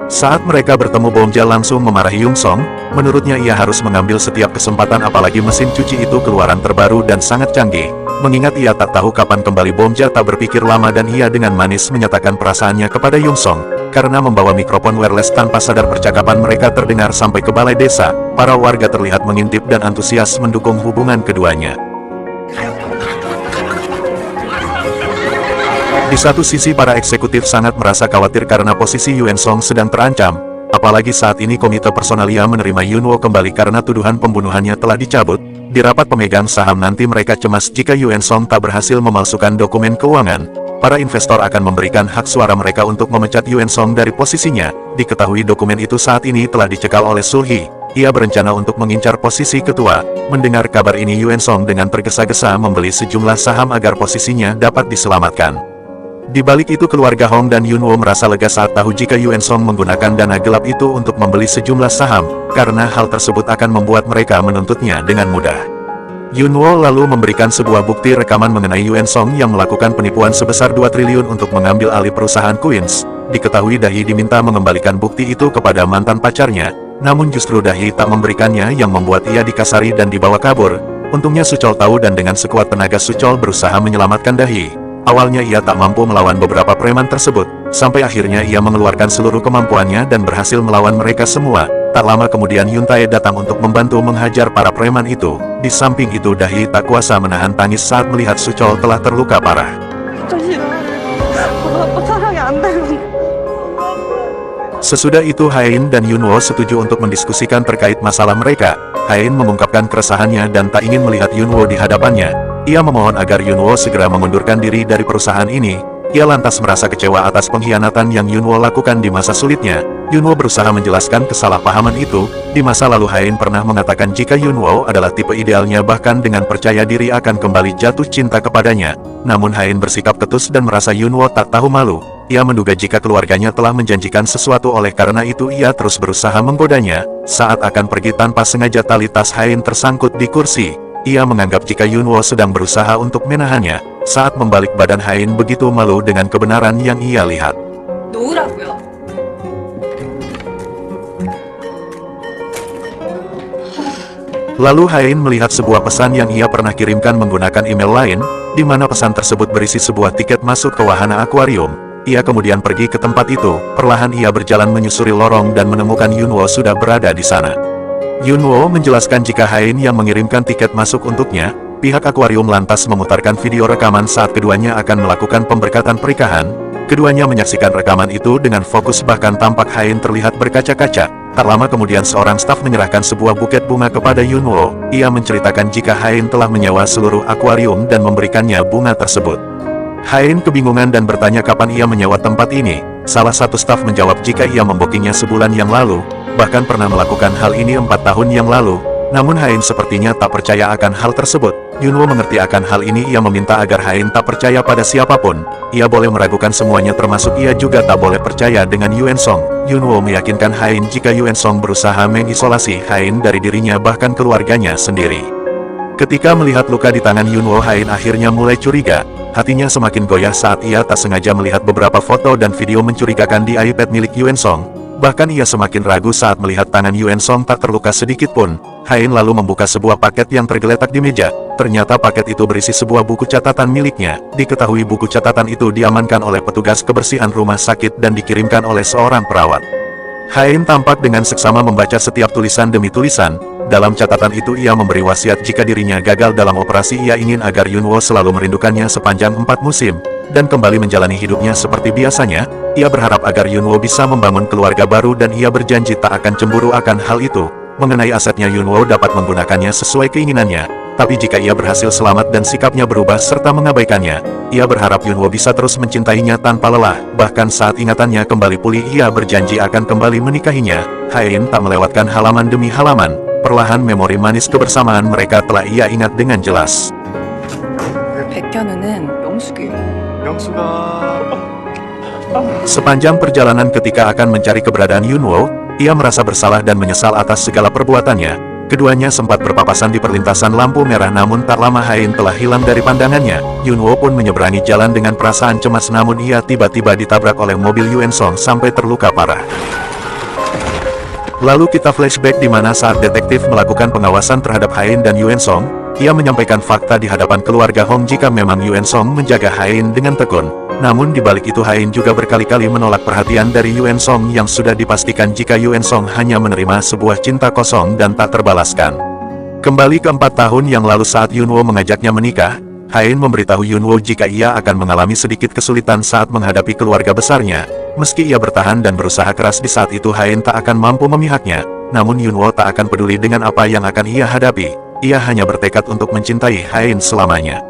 Saat mereka bertemu Bomja langsung memarahi Yungsong, menurutnya ia harus mengambil setiap kesempatan apalagi mesin cuci itu keluaran terbaru dan sangat canggih. Mengingat ia tak tahu kapan kembali Bomja tak berpikir lama dan ia dengan manis menyatakan perasaannya kepada Yungsong. Karena membawa mikrofon wireless tanpa sadar percakapan mereka terdengar sampai ke balai desa, para warga terlihat mengintip dan antusias mendukung hubungan keduanya. Di satu sisi para eksekutif sangat merasa khawatir karena posisi Yuen Song sedang terancam, apalagi saat ini komite personalia menerima Yunwo kembali karena tuduhan pembunuhannya telah dicabut. Di rapat pemegang saham nanti mereka cemas jika Yuen Song tak berhasil memalsukan dokumen keuangan. Para investor akan memberikan hak suara mereka untuk memecat Yuen Song dari posisinya. Diketahui dokumen itu saat ini telah dicekal oleh Sulhi. Ia berencana untuk mengincar posisi ketua. Mendengar kabar ini Yuen Song dengan tergesa-gesa membeli sejumlah saham agar posisinya dapat diselamatkan. Di balik itu keluarga Hong dan Yunwo merasa lega saat tahu jika Yuen Song menggunakan dana gelap itu untuk membeli sejumlah saham, karena hal tersebut akan membuat mereka menuntutnya dengan mudah. Yunwo lalu memberikan sebuah bukti rekaman mengenai Yuen Song yang melakukan penipuan sebesar 2 triliun untuk mengambil alih perusahaan Queens. Diketahui Dahi diminta mengembalikan bukti itu kepada mantan pacarnya, namun justru Dahi tak memberikannya yang membuat ia dikasari dan dibawa kabur. Untungnya Suchol tahu dan dengan sekuat tenaga Suchol berusaha menyelamatkan Dahi. Awalnya ia tak mampu melawan beberapa preman tersebut, sampai akhirnya ia mengeluarkan seluruh kemampuannya dan berhasil melawan mereka semua. Tak lama kemudian Yuntae datang untuk membantu menghajar para preman itu. Di samping itu Dahi tak kuasa menahan tangis saat melihat Suchol telah terluka parah. Sesudah itu Hain dan Yunwo setuju untuk mendiskusikan terkait masalah mereka. Hain mengungkapkan keresahannya dan tak ingin melihat Yunwo di hadapannya. Ia memohon agar Yunwo segera mengundurkan diri dari perusahaan ini. Ia lantas merasa kecewa atas pengkhianatan yang Yunwo lakukan di masa sulitnya. Yunwo berusaha menjelaskan kesalahpahaman itu. Di masa lalu Hain pernah mengatakan jika Yunwo adalah tipe idealnya bahkan dengan percaya diri akan kembali jatuh cinta kepadanya. Namun Hain bersikap ketus dan merasa Yunwo tak tahu malu. Ia menduga jika keluarganya telah menjanjikan sesuatu oleh karena itu ia terus berusaha menggodanya. Saat akan pergi tanpa sengaja tali tas Hain tersangkut di kursi. Ia menganggap jika Yunwo sedang berusaha untuk menahannya. Saat membalik badan Hain begitu malu dengan kebenaran yang ia lihat. 놓으라고요. Lalu Hain melihat sebuah pesan yang ia pernah kirimkan menggunakan email lain, di mana pesan tersebut berisi sebuah tiket masuk ke wahana akuarium. Ia kemudian pergi ke tempat itu, perlahan ia berjalan menyusuri lorong dan menemukan Yunwo sudah berada di sana. Yunwo menjelaskan jika Hain yang mengirimkan tiket masuk untuknya. Pihak akuarium lantas memutarkan video rekaman saat keduanya akan melakukan pemberkatan pernikahan. Keduanya menyaksikan rekaman itu dengan fokus bahkan tampak Hain terlihat berkaca-kaca. Tak lama kemudian seorang staf menyerahkan sebuah buket bunga kepada Yunwo. Ia menceritakan jika Hain telah menyewa seluruh akuarium dan memberikannya bunga tersebut. Hain kebingungan dan bertanya kapan ia menyewa tempat ini. Salah satu staf menjawab jika ia membooking-nya sebulan yang lalu, bahkan pernah melakukan hal ini 4 tahun yang lalu. Namun Hain sepertinya tak percaya akan hal tersebut. Yunwo mengerti akan hal ini. Ia meminta agar Hain tak percaya pada siapapun. Ia boleh meragukan semuanya termasuk ia juga tak boleh percaya dengan Yuen Song. Yunwo meyakinkan Hain jika Yuen Song berusaha mengisolasi Hain dari dirinya bahkan keluarganya sendiri. Ketika melihat luka di tangan Yunwo, Hain akhirnya mulai curiga. Hatinya semakin goyah saat ia tak sengaja melihat beberapa foto dan video mencurigakan di iPad milik Yuen Song. Bahkan ia semakin ragu saat melihat tangan Yuan Song tak terluka sedikit pun. Hain lalu membuka sebuah paket yang tergeletak di meja. Ternyata paket itu berisi sebuah buku catatan miliknya. Diketahui buku catatan itu diamankan oleh petugas kebersihan rumah sakit dan dikirimkan oleh seorang perawat. Hain tampak dengan seksama membaca setiap tulisan demi tulisan. Dalam catatan itu ia memberi wasiat jika dirinya gagal dalam operasi ia ingin agar Yunwo selalu merindukannya sepanjang 4 musim, dan kembali menjalani hidupnya seperti biasanya. Ia berharap agar Yunwo bisa membangun keluarga baru dan ia berjanji tak akan cemburu akan hal itu. Mengenai asetnya Yunwo dapat menggunakannya sesuai keinginannya, tapi jika ia berhasil selamat dan sikapnya berubah serta mengabaikannya, ia berharap Yunwo bisa terus mencintainya tanpa lelah. Bahkan saat ingatannya kembali pulih ia berjanji akan kembali menikahinya. Hain tak melewatkan halaman demi halaman. Perlahan memori manis kebersamaan mereka telah ia ingat dengan jelas. 백현우는 명숙이. Sepanjang perjalanan ketika akan mencari keberadaan Yunwo, ia merasa bersalah dan menyesal atas segala perbuatannya. Keduanya sempat berpapasan di perlintasan lampu merah namun tak lama Hain telah hilang dari pandangannya. Yunwo pun menyeberangi jalan dengan perasaan cemas namun ia tiba-tiba ditabrak oleh mobil Yuan Song sampai terluka parah. Lalu kita flashback di mana saat detektif melakukan pengawasan terhadap Hain dan Yuan Song, ia menyampaikan fakta di hadapan keluarga Hong jika memang Yuan Song menjaga Hain dengan tekun. Namun di balik itu Hain juga berkali-kali menolak perhatian dari Yuan Song yang sudah dipastikan jika Yuan Song hanya menerima sebuah cinta kosong dan tak terbalaskan. Kembali ke 4 tahun yang lalu saat Yunwo mengajaknya menikah, Hain memberitahu Yunwo jika ia akan mengalami sedikit kesulitan saat menghadapi keluarga besarnya. Meski ia bertahan dan berusaha keras di saat itu Hain tak akan mampu memihaknya, namun Yunwo tak akan peduli dengan apa yang akan ia hadapi. Ia hanya bertekad untuk mencintai Hain selamanya.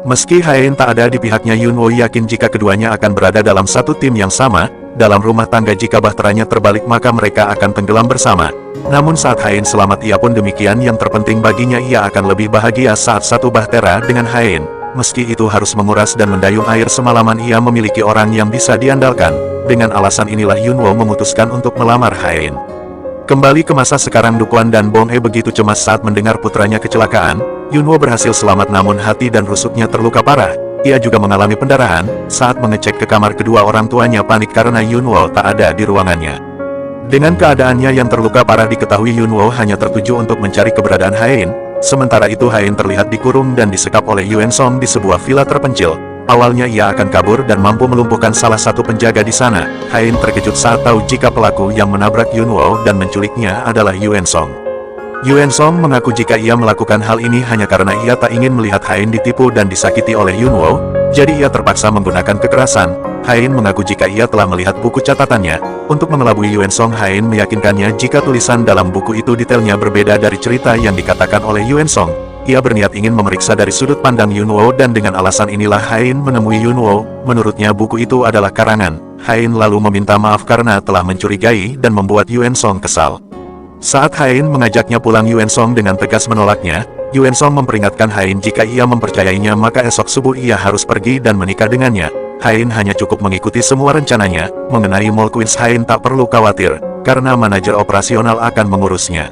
Meski Hain tak ada di pihaknya, Yunwo yakin jika keduanya akan berada dalam satu tim yang sama, dalam rumah tangga jika bahteranya terbalik maka mereka akan tenggelam bersama. Namun saat Hain selamat ia pun demikian, yang terpenting baginya ia akan lebih bahagia saat satu bahtera dengan Hain. Meski itu harus menguras dan mendayung air semalaman, ia memiliki orang yang bisa diandalkan. Dengan alasan inilah Yunwo memutuskan untuk melamar Hain. Kembali ke masa sekarang, Dukuan dan Bong E begitu cemas saat mendengar putranya kecelakaan. Yunwo berhasil selamat namun hati dan rusuknya terluka parah. Ia juga mengalami pendarahan. Saat mengecek ke kamar kedua orang tuanya panik karena Yunwo tak ada di ruangannya. Dengan keadaannya yang terluka parah diketahui Yunwo hanya tertuju untuk mencari keberadaan Hain. Sementara itu Hain terlihat dikurung dan disekap oleh Yuan Song di sebuah villa terpencil. Awalnya ia akan kabur dan mampu melumpuhkan salah satu penjaga di sana. Hain terkejut saat tahu jika pelaku yang menabrak Yunwo dan menculiknya adalah Yuan Song. Yuan Song mengaku jika ia melakukan hal ini hanya karena ia tak ingin melihat Hain ditipu dan disakiti oleh Yunwo, jadi ia terpaksa menggunakan kekerasan. Hain mengaku jika ia telah melihat buku catatannya. Untuk mengelabui Yuan Song, Hain meyakinkannya jika tulisan dalam buku itu detailnya berbeda dari cerita yang dikatakan oleh Yuan Song. Ia berniat ingin memeriksa dari sudut pandang Yunwo dan dengan alasan inilah Hain menemui Yunwo. Menurutnya buku itu adalah karangan. Hain lalu meminta maaf karena telah mencurigai dan membuat Yuan Song kesal. Saat Hain mengajaknya pulang, Yuan Song dengan tegas menolaknya. Yuan Song memperingatkan Hain jika ia mempercayainya maka esok subuh ia harus pergi dan menikah dengannya. Hain hanya cukup mengikuti semua rencananya. Mengenai Mall Queens, Hain tak perlu khawatir, karena manajer operasional akan mengurusnya.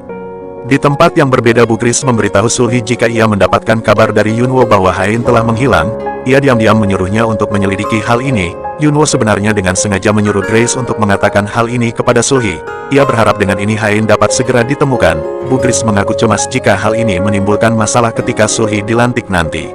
Di tempat yang berbeda, Bu Grace memberitahu Sulhi jika ia mendapatkan kabar dari Yunwo bahwa Hain telah menghilang. Ia diam-diam menyuruhnya untuk menyelidiki hal ini. Yunwo sebenarnya dengan sengaja menyuruh Grace untuk mengatakan hal ini kepada Sulhi. Ia berharap dengan ini Hain dapat segera ditemukan. Bu Grace mengaku cemas jika hal ini menimbulkan masalah ketika Sulhi dilantik nanti.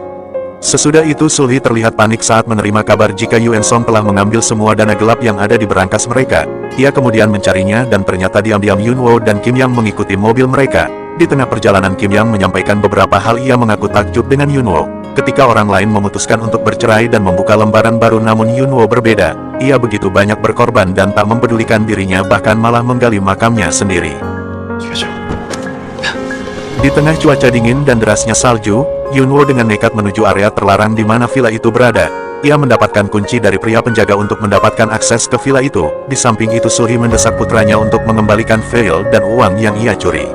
Sesudah itu Sulhi terlihat panik saat menerima kabar jika Yuan Song telah mengambil semua dana gelap yang ada di berangkas mereka. Ia kemudian mencarinya dan ternyata diam-diam Yunwo dan Kim Yang mengikuti mobil mereka. Di tengah perjalanan Kim Yang menyampaikan beberapa hal. Ia mengaku takjub dengan Yunwo ketika orang lain memutuskan untuk bercerai dan membuka lembaran baru, namun Yunwo berbeda. Ia begitu banyak berkorban dan tak mempedulikan dirinya, bahkan malah menggali makamnya sendiri. Di tengah cuaca dingin dan derasnya salju, Yunwo dengan nekat menuju area terlarang di mana villa itu berada. Ia mendapatkan kunci dari pria penjaga untuk mendapatkan akses ke villa itu. Di samping itu Sulhi mendesak putranya untuk mengembalikan veil dan uang yang ia curi.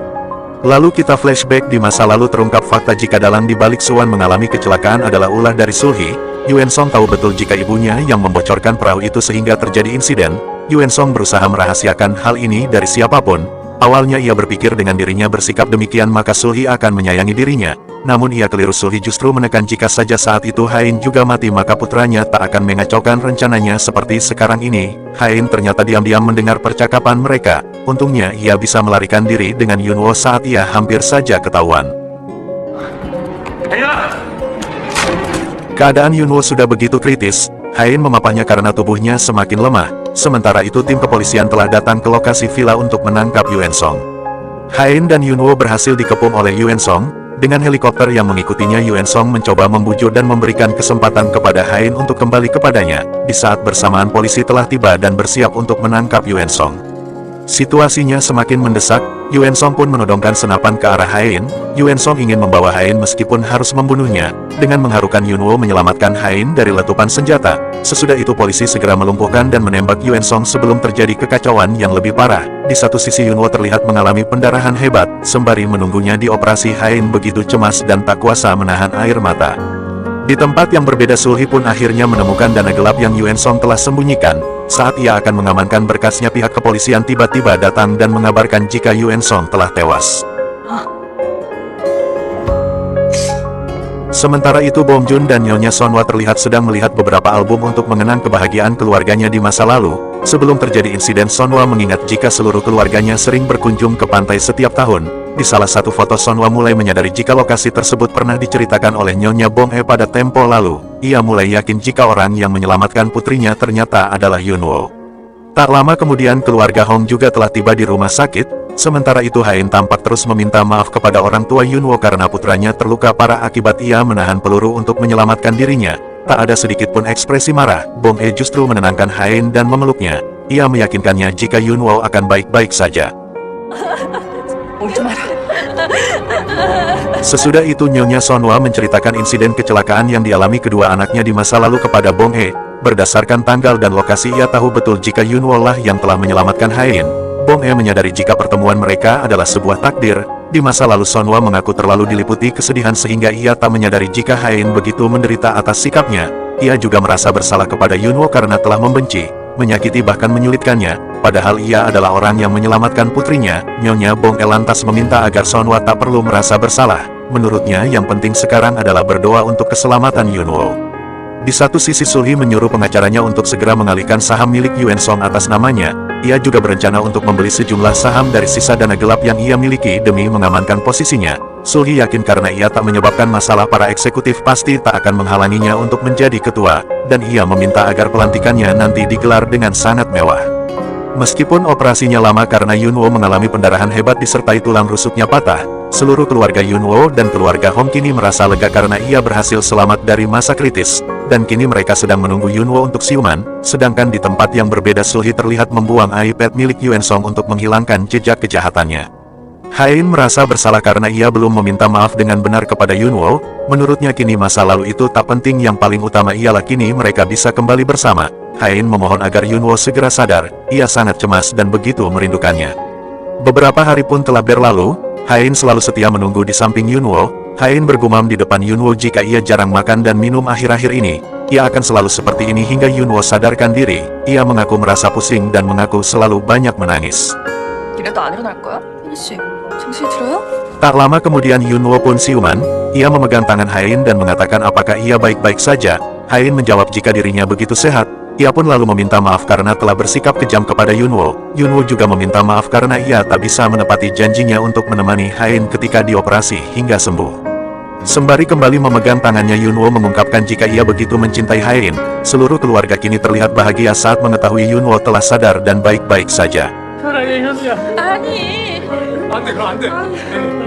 Lalu kita flashback di masa lalu, terungkap fakta jika dalang di balik Suwan mengalami kecelakaan adalah ulah dari Sulhi. Yuan Song tahu betul jika ibunya yang membocorkan perahu itu sehingga terjadi insiden. Yuan Song berusaha merahasiakan hal ini dari siapapun. Awalnya ia berpikir dengan dirinya bersikap demikian maka Sulhi akan menyayangi dirinya. Namun ia keliru. Sulhi justru menekan jika saja saat itu Hain juga mati maka putranya tak akan mengacaukan rencananya seperti sekarang ini. Hain ternyata diam-diam mendengar percakapan mereka. Untungnya ia bisa melarikan diri dengan Yunwo saat ia hampir saja ketahuan. Keadaan Yunwo sudah begitu kritis, Hain memapahnya karena tubuhnya semakin lemah. Sementara itu tim kepolisian telah datang ke lokasi villa untuk menangkap Yuen Song. Hain dan Yunwo berhasil dikepung oleh Yuen Song. Dengan helikopter yang mengikutinya Yuen Song mencoba membujuk dan memberikan kesempatan kepada Hain untuk kembali kepadanya. Di saat bersamaan polisi telah tiba dan bersiap untuk menangkap Yuen Song. Situasinya semakin mendesak, Yuen Song pun menodongkan senapan ke arah Hain. Yuen Song ingin membawa Hain meskipun harus membunuhnya. Dengan mengharukan Yunwo menyelamatkan Hain dari letupan senjata. Sesudah itu polisi segera melumpuhkan dan menembak Yuen Song sebelum terjadi kekacauan yang lebih parah. Di satu sisi Yunwo terlihat mengalami pendarahan hebat, sembari menunggunya di operasi Hain begitu cemas dan tak kuasa menahan air mata. Di tempat yang berbeda Sulhi pun akhirnya menemukan dana gelap yang Yuen Song telah sembunyikan. Saat ia akan mengamankan berkasnya pihak kepolisian tiba-tiba datang dan mengabarkan jika Yuen Song telah tewas. Sementara itu Bong Joon dan Nyonya Sonwa terlihat sedang melihat beberapa album untuk mengenang kebahagiaan keluarganya di masa lalu. Sebelum terjadi insiden Sonwa mengingat jika seluruh keluarganya sering berkunjung ke pantai setiap tahun. Di salah satu foto Sonwa mulai menyadari jika lokasi tersebut pernah diceritakan oleh Nyonya Bong pada tempo lalu. Ia mulai yakin jika orang yang menyelamatkan putrinya ternyata adalah Yunwo. Tak lama kemudian keluarga Hong juga telah tiba di rumah sakit. Sementara itu Hain tampak terus meminta maaf kepada orang tua Yunwo karena putranya terluka parah akibat ia menahan peluru untuk menyelamatkan dirinya. Tak ada sedikit pun ekspresi marah, Bong justru menenangkan Hain dan memeluknya. Ia meyakinkannya jika Yunwo akan baik-baik saja. Sesudah itu Nyonya Sonwa menceritakan insiden kecelakaan yang dialami kedua anaknya di masa lalu kepada Bong He. Berdasarkan tanggal dan lokasi ia tahu betul jika Yunwo lah yang telah menyelamatkan Hain. Bong He menyadari jika pertemuan mereka adalah sebuah takdir. Di masa lalu Sonwa mengaku terlalu diliputi kesedihan sehingga ia tak menyadari jika Hain begitu menderita atas sikapnya. Ia juga merasa bersalah kepada Yunwo karena telah membenci, menyakiti bahkan menyulitkannya. Padahal ia adalah orang yang menyelamatkan putrinya. Nyonya Bong lantas meminta agar Sonwa tak perlu merasa bersalah. Menurutnya yang penting sekarang adalah berdoa untuk keselamatan Yunwo. Di satu sisi Sulhi menyuruh pengacaranya untuk segera mengalihkan saham milik Yuen Song atas namanya. Ia juga berencana untuk membeli sejumlah saham dari sisa dana gelap yang ia miliki demi mengamankan posisinya. Sulhi yakin karena ia tak menyebabkan masalah para eksekutif pasti tak akan menghalanginya untuk menjadi ketua. Dan ia meminta agar pelantikannya nanti digelar dengan sangat mewah. Meskipun operasinya lama karena Yunwo mengalami pendarahan hebat disertai tulang rusuknya patah, seluruh keluarga Yunwo dan keluarga Hong kini merasa lega karena ia berhasil selamat dari masa kritis, dan kini mereka sedang menunggu Yunwo untuk siuman, sedangkan di tempat yang berbeda Sulhi terlihat membuang iPad milik Yuen Song untuk menghilangkan jejak kejahatannya. Hain merasa bersalah karena ia belum meminta maaf dengan benar kepada Yunwo. Menurutnya kini masa lalu itu tak penting, yang paling utama ialah kini mereka bisa kembali bersama. Hain memohon agar Yunwo segera sadar, ia sangat cemas dan begitu merindukannya. Beberapa hari pun telah berlalu, Hain selalu setia menunggu di samping Yunwo. Hain bergumam di depan Yunwo jika ia jarang makan dan minum akhir-akhir ini. Ia akan selalu seperti ini hingga Yunwo sadarkan diri. Ia mengaku merasa pusing dan mengaku selalu banyak menangis. 이래도 안 일어날 거야? 씨, 정신 들어요? Tak lama kemudian Yunwo pun siuman. Ia memegang tangan Hain dan mengatakan apakah ia baik-baik saja. Hain menjawab jika dirinya begitu sehat. Ia pun lalu meminta maaf karena telah bersikap kejam kepada Yunwo. Yunwo juga meminta maaf karena ia tak bisa menepati janjinya untuk menemani Hain ketika dioperasi hingga sembuh. Sembari kembali memegang tangannya Yunwo mengungkapkan jika ia begitu mencintai Hain. Seluruh keluarga kini terlihat bahagia saat mengetahui Yunwo telah sadar dan baik-baik saja.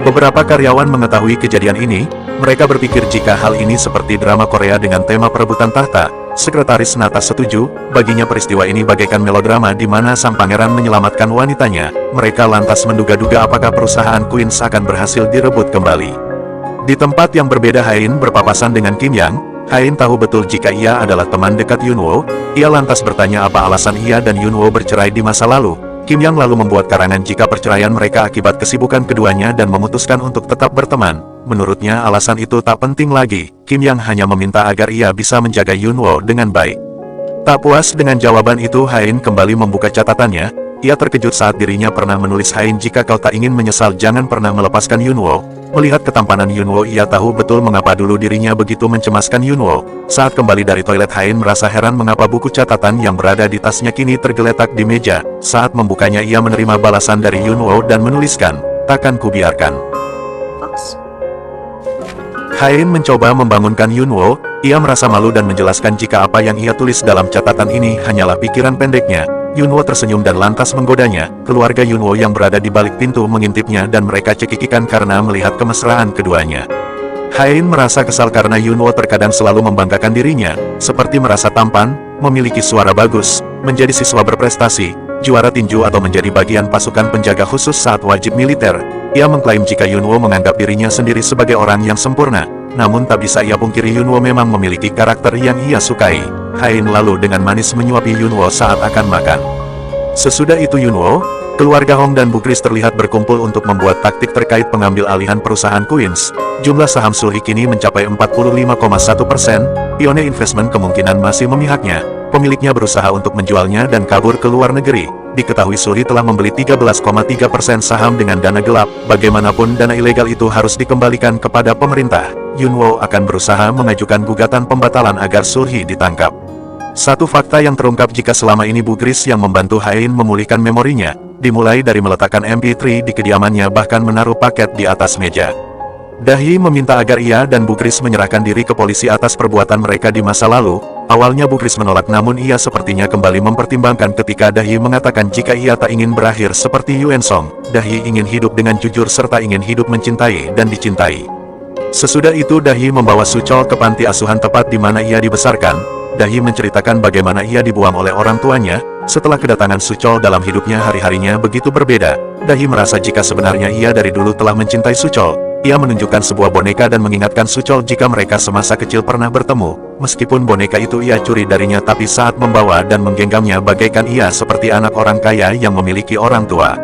Beberapa karyawan mengetahui kejadian ini. Mereka berpikir jika hal ini seperti drama Korea dengan tema perebutan tahta. Sekretaris Nata setuju, baginya peristiwa ini bagaikan melodrama di mana sang pangeran menyelamatkan wanitanya. Mereka lantas menduga-duga apakah perusahaan Queens akan berhasil direbut kembali. Di tempat yang berbeda Hain berpapasan dengan Kim Yang. Hain tahu betul jika ia adalah teman dekat Yunwo. Ia lantas bertanya apa alasan ia dan Yunwo bercerai di masa lalu. Kim Yang lalu membuat karangan jika perceraian mereka akibat kesibukan keduanya dan memutuskan untuk tetap berteman. Menurutnya alasan itu tak penting lagi. Kim Yang hanya meminta agar ia bisa menjaga Yunwo dengan baik. Tak puas dengan jawaban itu Hain kembali membuka catatannya. ia terkejut saat dirinya pernah menulis Hain jika kau tak ingin menyesal jangan pernah melepaskan Yunwo. Melihat ketampanan Yunwo ia tahu betul mengapa dulu dirinya begitu mencemaskan Yunwo. Saat kembali dari toilet Hain merasa heran mengapa buku catatan yang berada di tasnya kini tergeletak di meja. Saat membukanya ia menerima balasan dari Yunwo dan menuliskan, takkan kubiarkan. Hain mencoba membangunkan Yunwo, ia merasa malu dan menjelaskan jika apa yang ia tulis dalam catatan ini hanyalah pikiran pendeknya. Yunwo tersenyum dan lantas menggodanya. Keluarga Yunwo yang berada di balik pintu mengintipnya dan mereka cekikikan karena melihat kemesraan keduanya. Hain merasa kesal karena Yunwo terkadang selalu membanggakan dirinya, seperti merasa tampan, memiliki suara bagus, menjadi siswa berprestasi, juara tinju atau menjadi bagian pasukan penjaga khusus saat wajib militer. Ia mengklaim jika Yunwo menganggap dirinya sendiri sebagai orang yang sempurna, namun tak bisa ia pungkiri Yunwo memang memiliki karakter yang ia sukai. Hain lalu dengan manis menyuapi Yunwo saat akan makan. Sesudah itu Yunwo, keluarga Hong dan Bu Kris terlihat berkumpul untuk membuat taktik terkait pengambil alihan perusahaan Queens. Jumlah saham Sulhi kini mencapai 45,1%, Pione Investment kemungkinan masih memihaknya. Pemiliknya berusaha untuk menjualnya dan kabur ke luar negeri. Diketahui Sulhi telah membeli 13,3% saham dengan dana gelap. Bagaimanapun dana ilegal itu harus dikembalikan kepada pemerintah. Yunwo akan berusaha mengajukan gugatan pembatalan agar Sulhi ditangkap. Satu fakta yang terungkap jika selama ini Bu Kris yang membantu Hain memulihkan memorinya, dimulai dari meletakkan MP3 di kediamannya bahkan menaruh paket di atas meja. Dahi meminta agar ia dan Bu Kris menyerahkan diri ke polisi atas perbuatan mereka di masa lalu. Awalnya Bu Kris menolak namun ia sepertinya kembali mempertimbangkan ketika Dahi mengatakan jika ia tak ingin berakhir seperti Yuen Song. Dahi ingin hidup dengan jujur serta ingin hidup mencintai dan dicintai. Sesudah itu Dahi membawa Suchol ke panti asuhan tepat di mana ia dibesarkan. Dahi menceritakan bagaimana ia dibuang oleh orang tuanya. Setelah kedatangan Suchol dalam hidupnya hari-harinya begitu berbeda, Dahi merasa jika sebenarnya ia dari dulu telah mencintai Suchol. Ia menunjukkan sebuah boneka dan mengingatkan Suchol jika mereka semasa kecil pernah bertemu. Meskipun boneka itu ia curi darinya tapi saat membawa dan menggenggamnya bagaikan ia seperti anak orang kaya yang memiliki orang tua.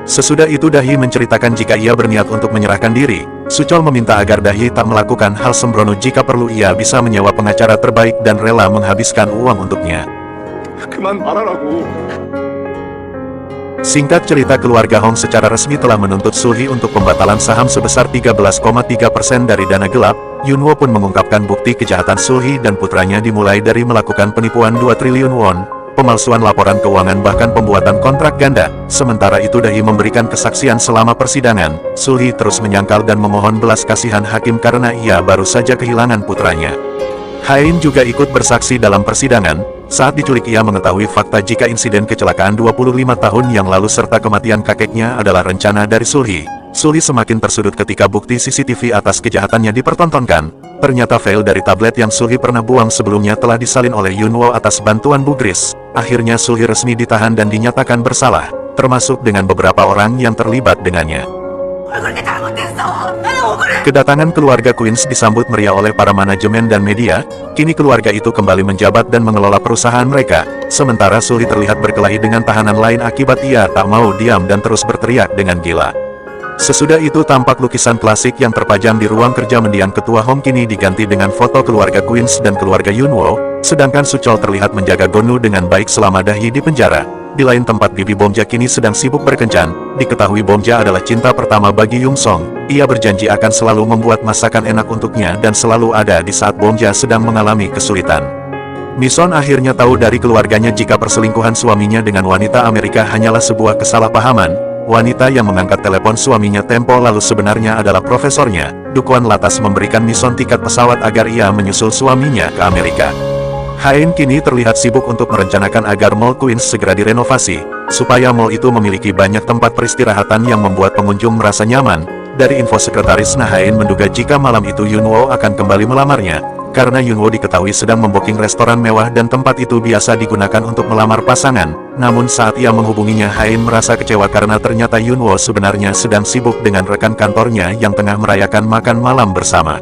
Sesudah itu Dahi menceritakan jika ia berniat untuk menyerahkan diri. Suchol meminta agar Dahi tak melakukan hal sembrono jika perlu ia bisa menyewa pengacara terbaik dan rela menghabiskan uang untuknya. 그만 말하라고. Singkat cerita keluarga Hong secara resmi telah menuntut Sulhi untuk pembatalan saham sebesar 13,3% dari dana gelap. Yunwo pun mengungkapkan bukti kejahatan Sulhi dan putranya dimulai dari melakukan penipuan 2 triliun won, pemalsuan laporan keuangan bahkan pembuatan kontrak ganda. Sementara itu Dahi memberikan kesaksian selama persidangan. Sulhi terus menyangkal dan memohon belas kasihan hakim karena ia baru saja kehilangan putranya. Hain juga ikut bersaksi dalam persidangan. Saat diculik ia mengetahui fakta jika insiden kecelakaan 25 tahun yang lalu serta kematian kakeknya adalah rencana dari Sulhi. Sulhi semakin tersudut ketika bukti CCTV atas kejahatannya dipertontonkan. Ternyata file dari tablet yang Sulhi pernah buang sebelumnya telah disalin oleh Yunwo atas bantuan Bu Kris. Akhirnya Sulhi resmi ditahan dan dinyatakan bersalah, termasuk dengan beberapa orang yang terlibat dengannya. Kedatangan keluarga Queens disambut meriah oleh para manajemen dan media. Kini keluarga itu kembali menjabat dan mengelola perusahaan mereka. Sementara Sulhi terlihat berkelahi dengan tahanan lain akibat ia tak mau diam dan terus berteriak dengan gila. Sesudah itu tampak lukisan klasik yang terpajang di ruang kerja mendiang ketua Hong kini diganti dengan foto keluarga Queens dan keluarga Yunwo. Sedangkan Suchol terlihat menjaga Gonu dengan baik selama Dahi di penjara. Di lain tempat Bibi Bomja kini sedang sibuk berkencan. Diketahui Bomja adalah cinta pertama bagi Yung Song. Ia berjanji akan selalu membuat masakan enak untuknya dan selalu ada di saat Bomja sedang mengalami kesulitan. Mison akhirnya tahu dari keluarganya jika perselingkuhan suaminya dengan wanita Amerika hanyalah sebuah kesalahpahaman. Wanita yang mengangkat telepon suaminya tempo lalu sebenarnya adalah profesornya. Dukuan lantas memberikan Mison tiket pesawat agar ia menyusul suaminya ke Amerika. Hain kini terlihat sibuk untuk merencanakan agar Mall Queens segera direnovasi, supaya mall itu memiliki banyak tempat peristirahatan yang membuat pengunjung merasa nyaman. Dari info sekretaris Hain menduga jika malam itu Yunwo akan kembali melamarnya, karena Yunwo diketahui sedang membooking restoran mewah dan tempat itu biasa digunakan untuk melamar pasangan. Namun saat ia menghubunginya Hain merasa kecewa karena ternyata Yunwo sebenarnya sedang sibuk dengan rekan kantornya yang tengah merayakan makan malam bersama.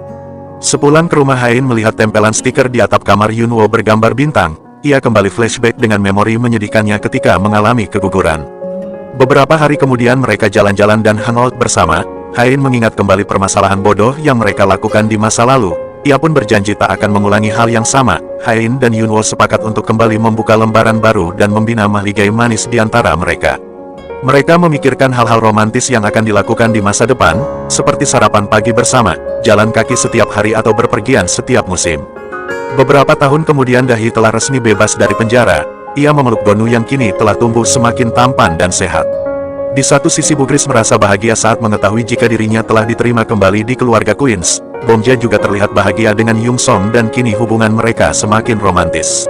Sepulang ke rumah Hain melihat tempelan stiker di atap kamar Yunwo bergambar bintang, ia kembali flashback dengan memori menyedihkannya ketika mengalami keguguran. Beberapa hari kemudian mereka jalan-jalan dan hangout bersama. Hain mengingat kembali permasalahan bodoh yang mereka lakukan di masa lalu. Ia pun berjanji tak akan mengulangi hal yang sama. Hain dan Yunwo sepakat untuk kembali membuka lembaran baru dan membina mahligai manis di antara mereka. Mereka memikirkan hal-hal romantis yang akan dilakukan di masa depan, seperti sarapan pagi bersama, jalan kaki setiap hari atau berpergian setiap musim. Beberapa tahun kemudian Dahi telah resmi bebas dari penjara. Ia memeluk Gonu yang kini telah tumbuh semakin tampan dan sehat. Di satu sisi Bugris merasa bahagia saat mengetahui jika dirinya telah diterima kembali di keluarga Queens. Bomja juga terlihat bahagia dengan Yung Song dan kini hubungan mereka semakin romantis.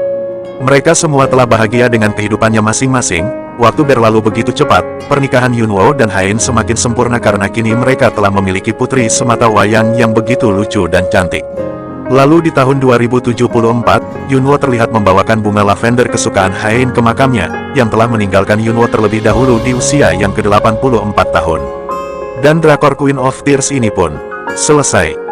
Mereka semua telah bahagia dengan kehidupannya masing-masing. Waktu berlalu begitu cepat, pernikahan Yunwo dan Hain semakin sempurna karena kini mereka telah memiliki putri semata wayang yang begitu lucu dan cantik. Lalu di tahun 2074, Yunwo terlihat membawakan bunga lavender kesukaan Hain ke makamnya, yang telah meninggalkan Yunwo terlebih dahulu di usia yang ke-84 tahun. Dan drakor Queen of Tears ini pun selesai.